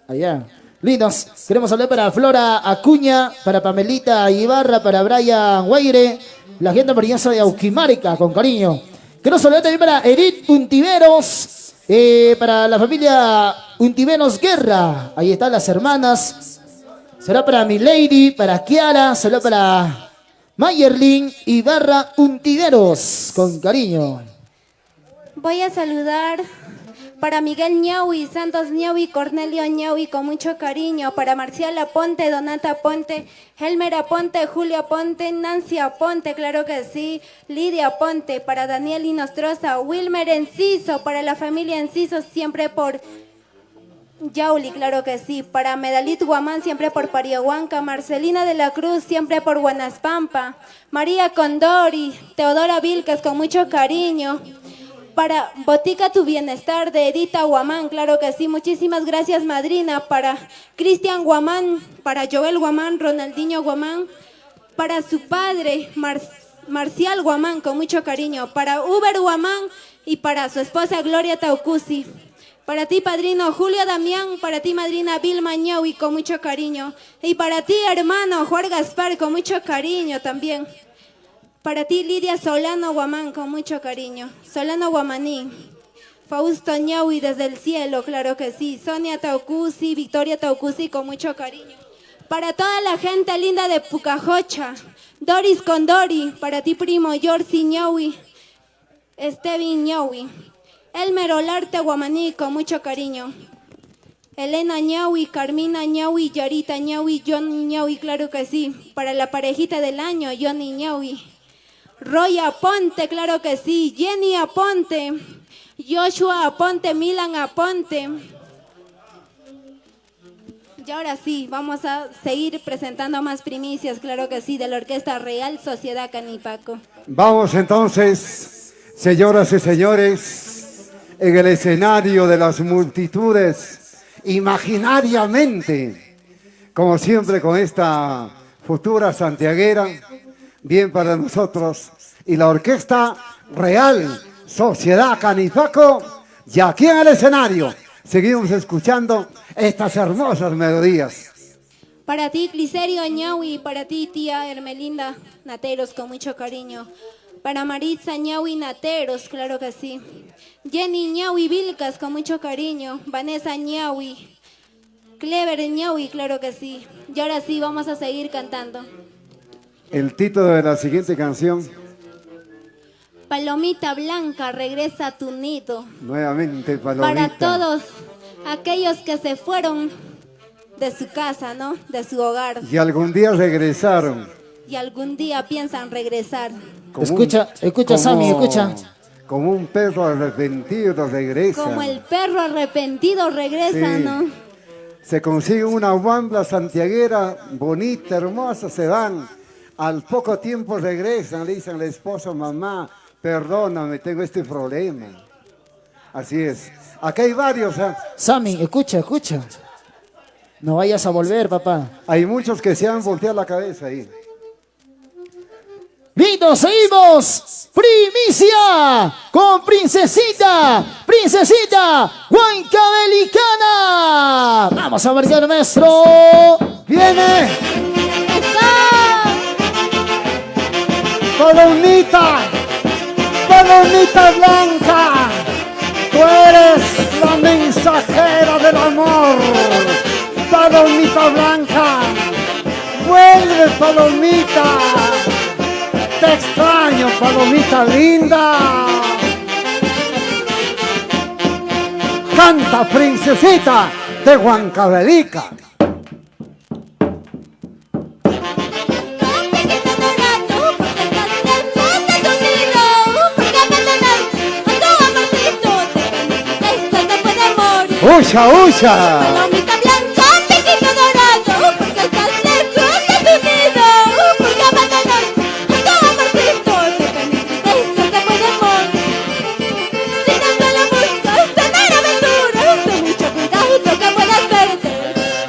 Allá. Lindos. Queremos hablar para Flora Acuña, para Pamelita Ibarra, para Brian Guaire, la gente maravillosa de Auquimarca, con cariño. Quiero saludar también para Edith Untiveros, para la familia Untiveros Guerra. Ahí están las hermanas. Será para Milady, para Kiara, será para Mayerlin Ibarra Untiveros, con cariño. Voy a saludar para Miguel Ñawi, Santos Ñawi, Cornelio Ñawi, con mucho cariño. Para Marcial Aponte, Donata Aponte, Helmer Aponte, Julio Aponte, Nancy Aponte, claro que sí, Lidia Aponte. Para Daniel Inostroza, Wilmer Enciso, para la familia Enciso, siempre por Yauli, claro que sí. Para Medalit Guamán, siempre por Pariahuanca. Marcelina de la Cruz, siempre por Guanaspampa. María Condori, Teodora Vilcas, con mucho cariño. Para Botica Tu Bienestar, de Edita Guamán, claro que sí, muchísimas gracias, madrina. Para Cristian Guamán, para Joel Guamán, Ronaldinho Guamán, para su padre, Marcial Guamán, con mucho cariño. Para Uber Guamán y para su esposa Gloria Taucusi. Para ti, padrino Julio Damián, para ti, madrina Vilma Ñawi, con mucho cariño. Y para ti, hermano Juan Gaspar, con mucho cariño también. Para ti, Lidia Solano Guamán, con mucho cariño. Solano Guamaní. Fausto Ñaui desde el cielo, claro que sí. Sonia Taucusi, Victoria Taucusi, con mucho cariño. Para toda la gente linda de Pucajocha, Doris Condori, para ti primo, Yorsi Ñaui, Estevin Ñaui. Elmer Olarte Guamaní, con mucho cariño. Elena Ñaui, Carmina Ñaui, Yarita Ñaui, Johnny Ñaui, claro que sí. Para la parejita del año, Johnny Ñaui. Roy Aponte, claro que sí. Jenny Aponte. Joshua Aponte, Milan Aponte. Y ahora sí, vamos a seguir presentando más primicias, claro que sí, de la Orquesta Real Sociedad Canipaco. Vamos entonces, señoras y señores, en el escenario de las multitudes, imaginariamente, como siempre con esta futura santiaguera, bien para nosotros, y la Orquesta Real Sociedad Canipaco, y aquí en el escenario seguimos escuchando estas hermosas melodías. Para ti, Cliserio Ñaui, para ti, tía Hermelinda Nateros, con mucho cariño. Para Maritza Ñaui Nateros, claro que sí. Jenny Ñaui Vilcas, con mucho cariño. Vanessa Ñaui. Clever Ñaui, claro que sí. Y ahora sí, vamos a seguir cantando. El título de la siguiente canción. Palomita blanca, regresa a tu nido. Nuevamente, Palomita. Para todos aquellos que se fueron de su casa, ¿no? De su hogar. Y algún día regresaron. Y algún día piensan regresar. Escucha, Sammy, escucha. Como un perro arrepentido regresa. Como el perro arrepentido regresa, Sí. ¿no? Se consigue una bambla santiaguera bonita, hermosa, se van. Al poco tiempo regresan, le dicen a la esposa, mamá, perdóname, tengo este problema. Así es. Acá hay varios, ¿eh? Sammy, escucha. No vayas a volver, papá. Hay muchos que se han volteado la cabeza ahí. Listo, seguimos. Primicia con Princesita Huancabelicana. Vamos a marcar, maestro. ¡Viene! ¡Eso! Palomita blanca, tú eres la mensajera del amor. Palomita blanca, vuelve, Palomita. Te extraño, Palomita linda. Canta, princesita de Huancavelica. ¡Ucha, ucha! Palomita blanca, pequeño dorado, porque estás lejos de tu nido, porque abandonas a tu amorcito, te penetras, te puede morir. Si tan solo buscas tener aventuras, ten mucho cuidado que puedas perder.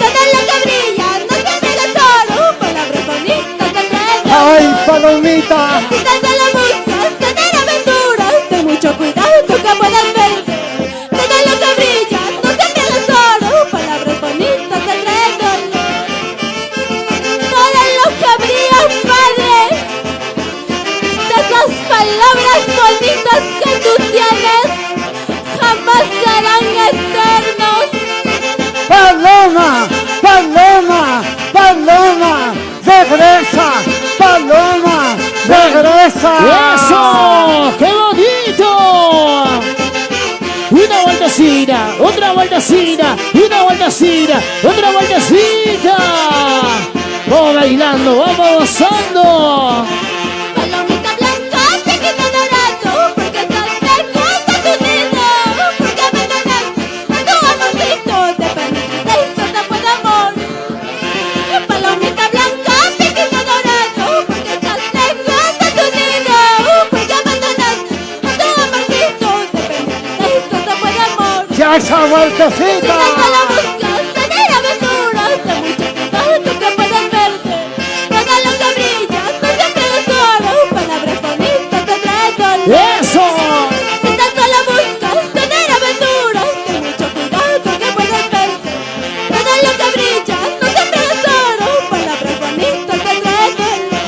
Todo lo que brilla no tiene tesoro, palabras bonitas te traen. ¡Ay, Palomita! Si tan solo buscas tener aventuras, ten mucho cuidado que puedas perder. Todo lo que brilla no siempre es oro, palabras bonitas te traen dolor. Todo lo que brilla, padre, de esas palabras bonitas que tú tienes, jamás serán eternos. Paloma, Paloma, Paloma, regresa, Paloma, regresa. ¡Eso! ¡Qué bonito! Una vueltecita, otra vueltecita, una vueltecita, otra vueltecita. Vamos bailando, vamos gozando. Palomita blanca, pequeño dorado, porque estás lejos de tu nido, porque abandonas a tu amorcito, te penetras, te puede morir. Palomita blanca, pequeño dorado, porque estás lejos de tu nido, porque abandonas a tu amorcito, te penetras, te puede morir. ¡Ya esa Si vueltecita! tan solo buscas tener aventuras, ten mucho cuidado que puedas perder. Todo lo que brilla no siempre es oro, palabras bonitas te traen dolor. ¡Eso! Si tan solo buscas tener aventuras, ten mucho cuidado que puedas perder. Todo lo que brilla no siempre es oro, palabras bonitas te traen dolor.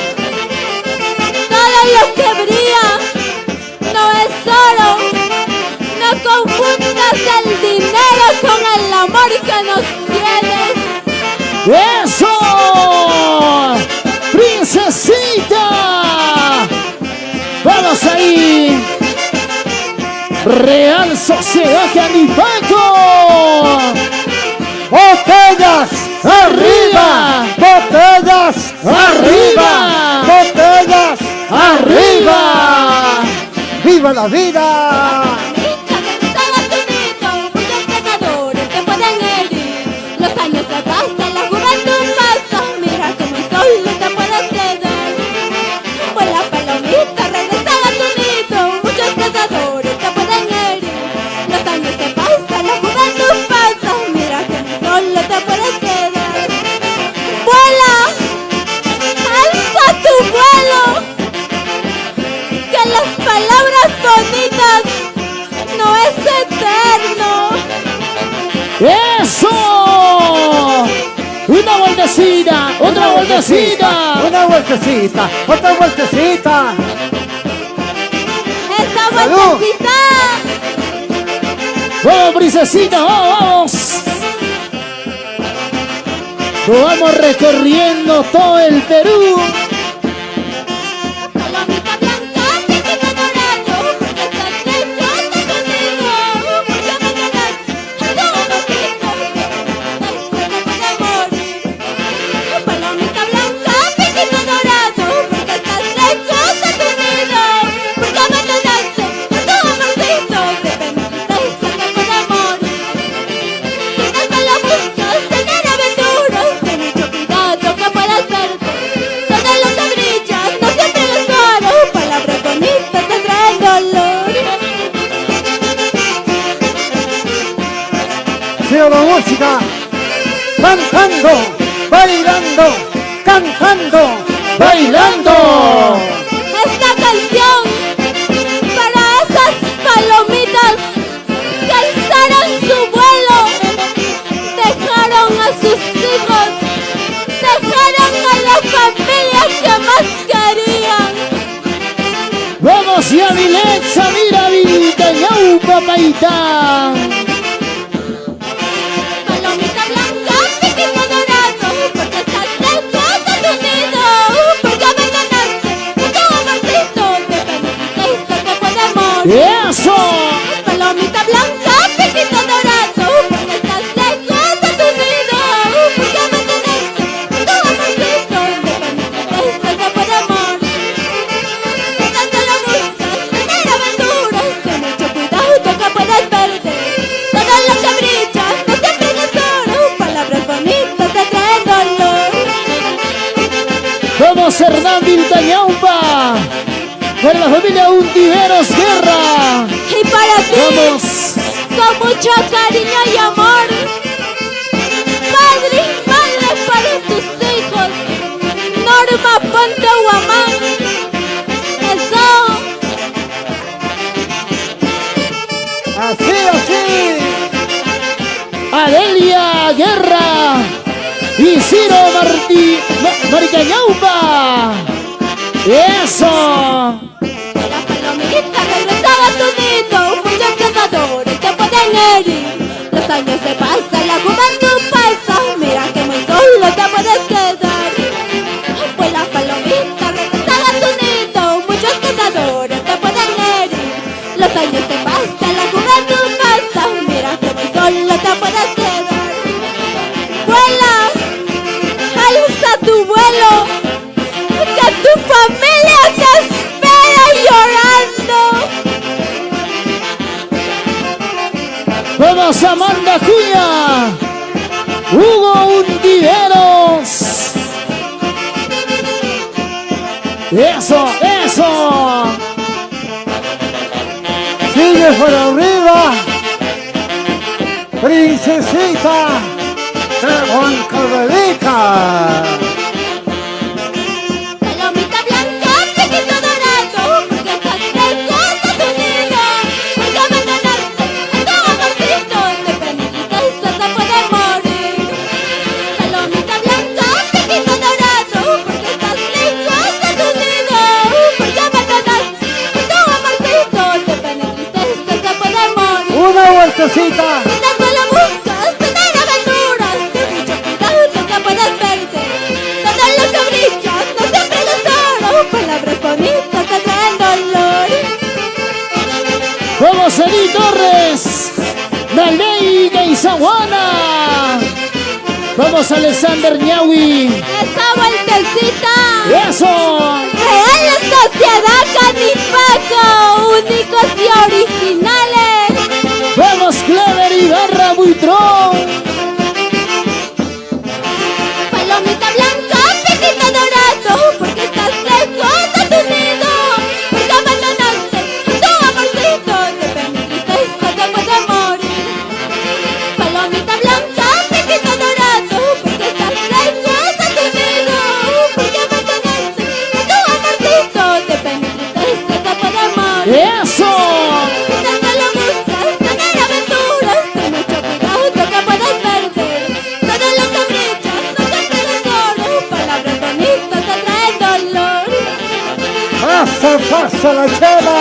Todo lo que brilla no es oro, no confundas ahí. Real Sociedad Janipaco. ¡Botellas! ¡Arriba! ¡Botellas! ¡Arriba! ¡Botellas! ¡Arriba! ¡Viva la vida! Muchos cazadores te pueden herir. Los años se pasan, la juventud pasa. Mira como solo te puedes quedar. Pues la palomita regresa a tu nido. Muchos cazadores te pueden herir. Los años se pasan, la juventud pasa. Mira como solo te puedes quedar. Vuela, alza tu vuelo. Que las palabras bonitas no es eterno. ¡Eso! Una vueltecita, otra vueltecita. Una vueltecita, otra vueltecita. Esa ¡Salud! vueltecita. ¡Vamos, princesita! ¡Vamos! Vamos recorriendo todo el Perú. Palomita blanca, piquito dorado, porque estás dentro conmigo. Porque me ganaste a todo poquito. Después no puedo morir. Palomita blanca, piquito dorado, porque estás dentro conmigo. Porque me ganaste a todo amorcito. Depende de no puedo morir. Si no solo buscas tener aventuras, ten mucho cuidado que puedas perder. Todo lo que brilla no siempre es oro. Palabras bonitas te traen dolor. Sigo la música. Cantando, bailando, cantando, ¡Bailando! Esta canción para esas palomitas que alzaron su vuelo, dejaron a sus hijos, dejaron a la familia que más querían. ¡Vamos, ya, Viletza! ¡Mira, Vilita, ñaupa, paitán! Palomita blanca, piquito dorado, porque estás dentro de tu nido. Porque me ganaste un amorcito, depende que puede morir. ¡Eso! Palomita blanca, piquito dorado, porque estás dentro de tu nido. Porque me ganaste un amorcito, depende que puede morir. Si tan solo buscas tener aventuras, ten mucho cuidado que puedes perder. Todo lo que brilla no siempre es oro. Palabras bonitas te traen dolor. ¡Vamos, Hernán Viltañaupa! ¡Para la familia Untiveros Guerra! Y para ti, ¡Vamos! con mucho cariño y amor, padre y madre para tus hijos, Norma Ponte Guamán. Eso, así, así. Adelia Guerra y Ciro Maricañaupa. ¡Eso! la palomita regresaba a tu nido. Muchos cazadores te pueden herir. Los años se pasan, la juventud pasa. Mira que muy solo te puedes quedar. Pues la palomita regresaba a tu nido. Muchos cazadores te pueden herir. Los años se pasan, la juventud pasa. Mira que muy solo te puedes quedar. Vuela, alza tu vuelo. Que tu familia te espera llorando. ¡Vamos, Amanda Cuña! ¡Hugo Untiveros! ¡Eso, eso! Sigue por arriba. Princesita de Huancavelica. Palomita blanca, piquito dorado, porque estás dentro de tu nido. Porque me ganaste a todo amorcito, depende de se puede morir. Palomita blanca, piquito dorado, porque estás dentro de tu nido. Porque me ganaste a todo amorcito, depende de se puede morir. Una vueltecita. Si tan solo buscas tener aventuras, ten mucho cuidado que puedes perder. Vamos, Alexander Ñawi. ¡Esa vueltecita! ¡Eso! Real Sociedad Canipaco, únicos y originales. Vamos, Clever Ibarra Buitrón. Palomita blanca, piquito dorado, porque estás lejos de tu nido, porque abandonaste tu amorcito, de pena y tristeza te puede morir. Palomita blanca, piquito dorado, porque estás lejos de tu nido, porque abandonaste tu amorcito, de pena y tristeza te puede morir. ¡Eso! Si tanto lo buscas, tener aventuras, ten mucho cuidado que puedes perder. Todo lo que brilla no siempre es oro, palabras bonitas te traen dolor. Pasa la chela.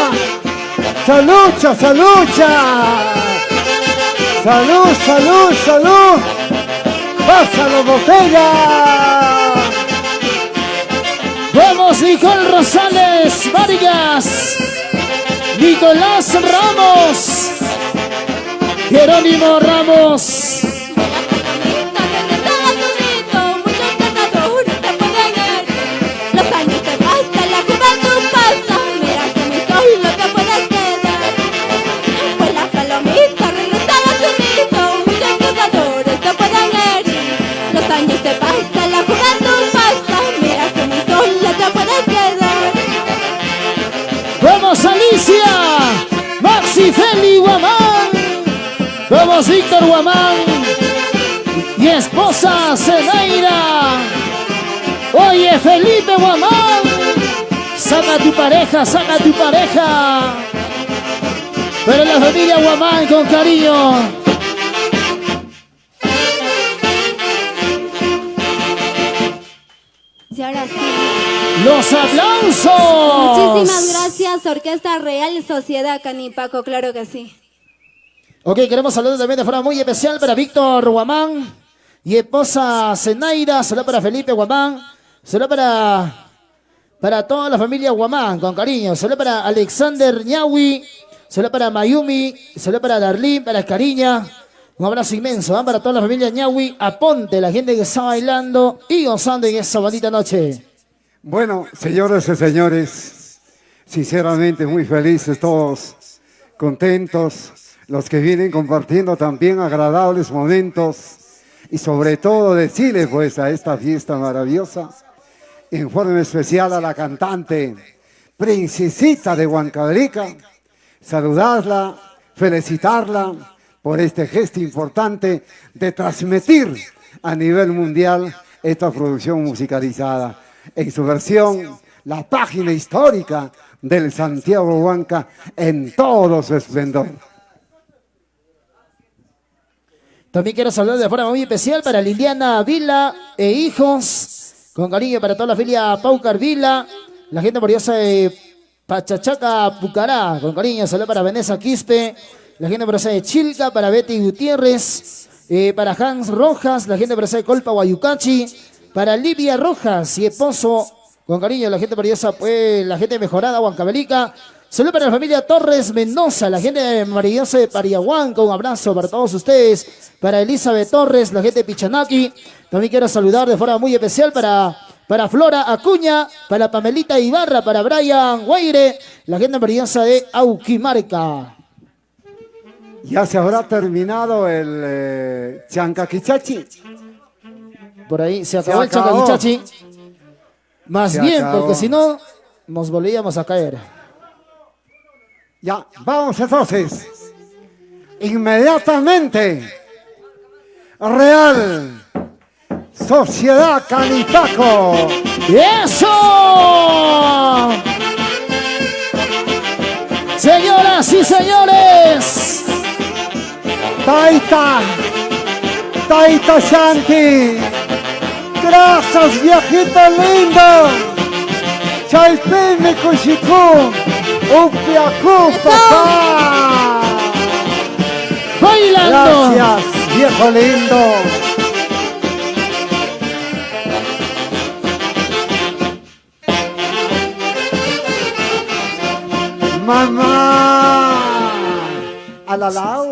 Salucha, salucha. Salud. Pasa la botella. Vamos, Nicole Rosales Vargas. Nicolás Ramos. Jerónimo Ramos. Palomita, regresa a tu nido, muchos cazadores te pueden herir. Los años te bastan, la juventud pasa, mira que muy solo te puedes quedar. Pues la palomita, regresa a tu nido, muchos cazadores te pueden herir. Los años te bastan, la juventud pasa, mira que muy solo te puedes quedar. Vamos, Alicia. Maxi Feli Guamán. Vamos, Víctor Guamán. Y esposa Zenaira. Oye, Felipe Guamán. Saca tu pareja. Pero la familia Guamán con cariño. Y ahora sí. Los aplausos. Muchísimas gracias, Orquesta Real Sociedad Canipaco, claro que sí. Ok, queremos saludar también de forma muy especial para Víctor Guamán y esposa Zenaira. Saludos para Felipe Guamán. Saludos para toda la familia Guamán, con cariño. Saludos para Alexander Ñawi. Saludos para Mayumi. Saludos para Darlene, para Cariña. Un abrazo inmenso, ¿eh? Para toda la familia Ñawi. Aponte, la gente que está bailando y gozando en esta bonita noche. Bueno, señoras y señores, sinceramente muy felices todos, contentos, los que vienen compartiendo también agradables momentos y sobre todo decirles pues a esta fiesta maravillosa, en forma especial a la cantante Princesita de Huancavelica, saludarla, felicitarla por este gesto importante de transmitir a nivel mundial esta producción musicalizada. En su versión, la página histórica del Santiago Huanca en todo su esplendor. También quiero saludar de forma muy especial para Liliana Vila e hijos, con cariño para toda la familia Paucar Vila, la gente maravillosa de Pachachaca, Pucará, con cariño, saludos para Vanessa Quispe, la gente maravillosa de Chilca, para Betty Gutiérrez, para Hans Rojas, la gente maravillosa de Colpa, Guayucachi, para Livia Rojas y esposo, con cariño, la gente maravillosa, pues, la gente mejorada, Huancavelica. Saludos para la familia Torres Mendoza, la gente maravillosa de Pariahuanca, un abrazo para todos ustedes, para Elizabeth Torres, la gente de Pichanaki. También quiero saludar de forma muy especial para Flora Acuña, para Pamelita Ibarra, para Brian Guaire, la gente maravillosa de Auquimarca. Ya se habrá terminado el Chancaquichachi. Por ahí se acabó el Chancaquichachi. Más Se bien, acabó. porque si no, nos volvíamos a caer. Ya, vamos entonces. Inmediatamente. Real Sociedad Canipaco. ¡Eso! Señoras y señores, Taita Shanti. Gracias, viejito lindo. Chaipeme Cuchicú. Upiacú, papá. bailando. Gracias, viejo lindo. Mamá. A la lao.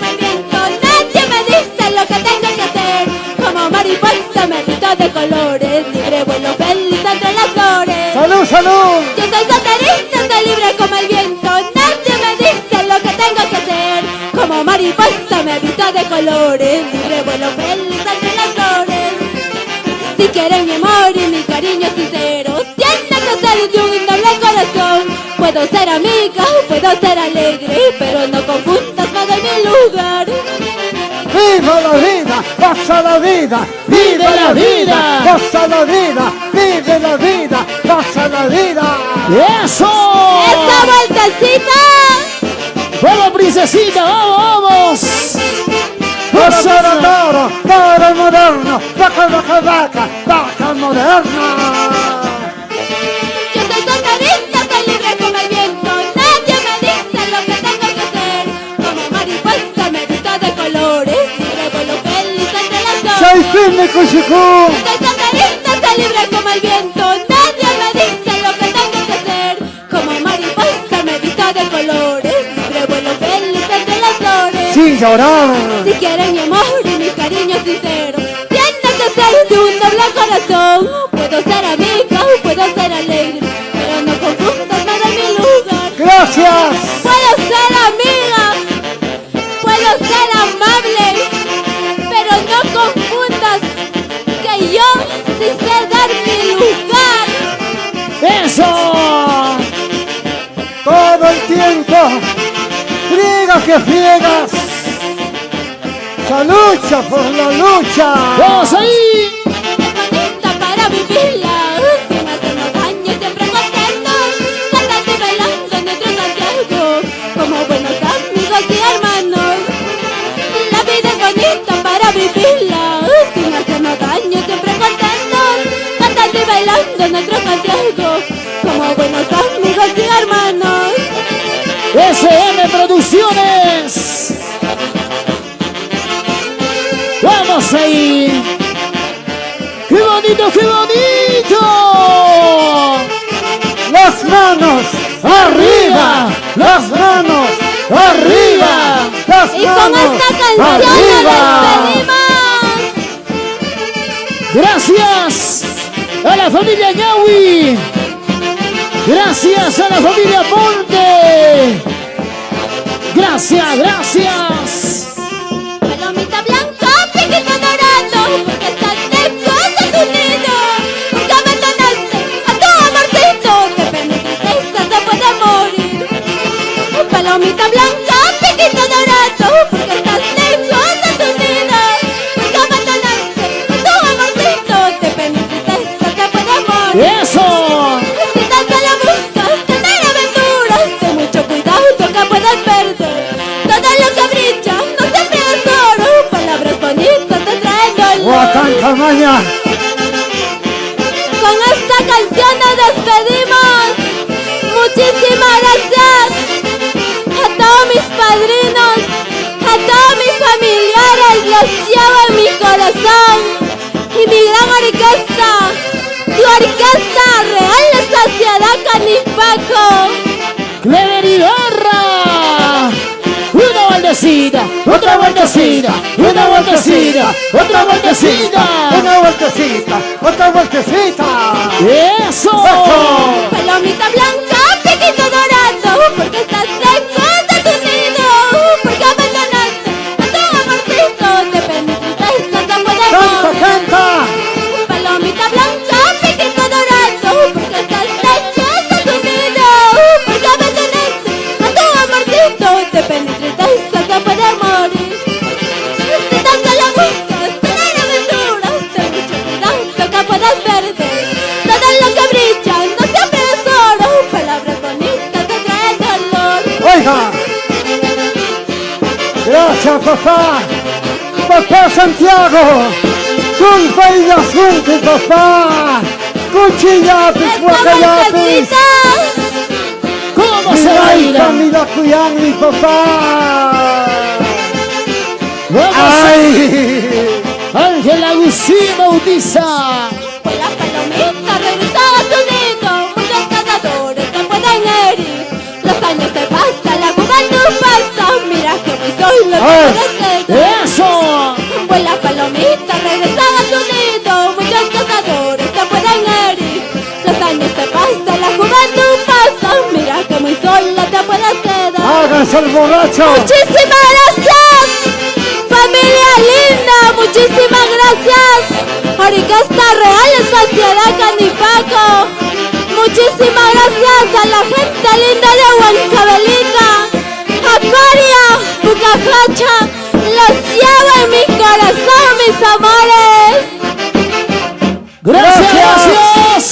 Muy bien, salud. Yo soy solterita, soy libre como el viento. Nadie me dice lo que tengo que hacer. Como mariposa me he visto de colores. Libre vuelo feliz entre las flores. Si quieren mi amor y mi cariño sincero, tiene que ser de un doble corazón. Puedo ser amiga, puedo ser alegre, pero no confundas más de mi lugar. Viva la vida, pasa la vida, ¡Vive la vida! pasa la vida, vive la vida, pasa la vida. ¡Eso! ¡Esa vueltecita! ¡Vamos, princesita! ¡Vamos, vamos! Toro moderno, vaca moderna. Yo soy solterita, soy libre como el viento. Nadie me dice lo que tengo que hacer. Como mariposa me he visto de colores. Libre vuelo feliz entre las Soy flores. firme cuchucú. Soy solterita, soy libre como el viento. Nadie me dice lo que tengo que hacer. Como mariposa me he visto de colores. Libre vuelo feliz entre las flores. Sin llorar. Si quieren mi amor y mi cariño sincero, tiene que ser de un doble corazón. Puedo ser amiga, puedo ser alegre, pero no confundas más de mi lugar. Gracias. Puedo ser amiga, puedo ser amable, pero no confundas que yo sí sé dar mi lugar. ¡Eso! Todo el tiempo. Friegas que friegas. Se lucha por la lucha. ¡Vamos ahí! Es bonita para vivirla, sin hacernos daño, siempre contentos, cantando y bailando en nuestro Santiago, como buenos amigos y hermanos. La vida es bonita para vivirla, sin hacernos daño, siempre contentos, cantando y bailando en nuestro Santiago, como buenos amigos y hermanos. SM Producciones. ¡Vamos ahí! ¡Qué bonito, qué bonito! Las manos arriba. Las manos arriba. Las Y con manos esta canción nos arriba. despedimos. Gracias a la familia Ñahui. Gracias a la familia Ponte. Gracias, gracias. Palomita blanca, piquito dorado, porque estás lejos de tu nido. Porque abandonaste a tu amorcito, que pena y tristeza se puede morir. Palomita blanca, piquito dorado, porque estás lejos de tu nido. Porque abandonaste a tu amorcito, que pena y tristeza se puede morir. ¡Eso! Si tan solo buscas tener aventuras, ten mucho cuidado que puedes perder. Todo lo que brilla no siempre es oro. Palabras bonitas te traen dolor. Guatanca maña. Con esta canción nos despedimos. Muchísimas gracias a todos mis padrinos, a todos mis familiares. Los llevo en mi corazón. Y mi gran orquesta, tu orquesta Real de Sociedad Canipaco. ¡Clever Ibarra! Una vueltecita, otra vueltecita, una vueltecita, otra vueltecita. Una vueltecita, otra vueltecita. ¡Eso! Palomita blanca, piquito dorado, porque estás lejos de tu nido. Porque abandonaste a tu amorcito, de pena y tristeza se puede Canta, morir. canta. Palomita blanca, piquito dorado, porque estás lejos de tu nido. Porque abandonaste a tu amorcito, de pena y tristeza se puede morir. Si tan solo buscas tener aventuras, ten mucho cuidado que puedas perder. Todo lo que brilla no siempre es oro. Palabras bonitas te traen dolor. Oiga. Gracias, papá. Papá Santiago. Sulfa y azul, papá. Cuchillapis, ¡Esta guacayapis. vueltecita! ¿Cómo se Mira, baila? mira, cuidan mi papá. ¡Vamos! ¡Ay! Ángela Lucía Bautiza. Fue la palomita regresada a tu nido. Muchos cazadores te pueden herir. Los años te pasan, la juventud pasa. Mira que muy solo ¡Ay! te quedas. ¡Eso! Fue la palomita regresada a tu nido. Muchos cazadores te pueden herir. Los años te pasan, ¡Es el borracho! Muchísimas gracias, familia linda, muchísimas gracias. Orquesta Real Sociedad Canipaco. Muchísimas gracias a la gente linda de Huancavelica, Acoria, Pucajacha. Los llevo en mi corazón, mis amores. Gracias, gracias.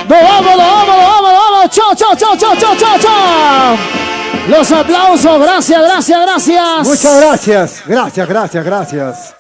Nos vamos, nos vamos, nos vamos, nos vamos. Chao, chao, chao, chao, chao, chao, chao. Los aplausos, gracias, gracias, gracias. Muchas gracias. Gracias, gracias, gracias.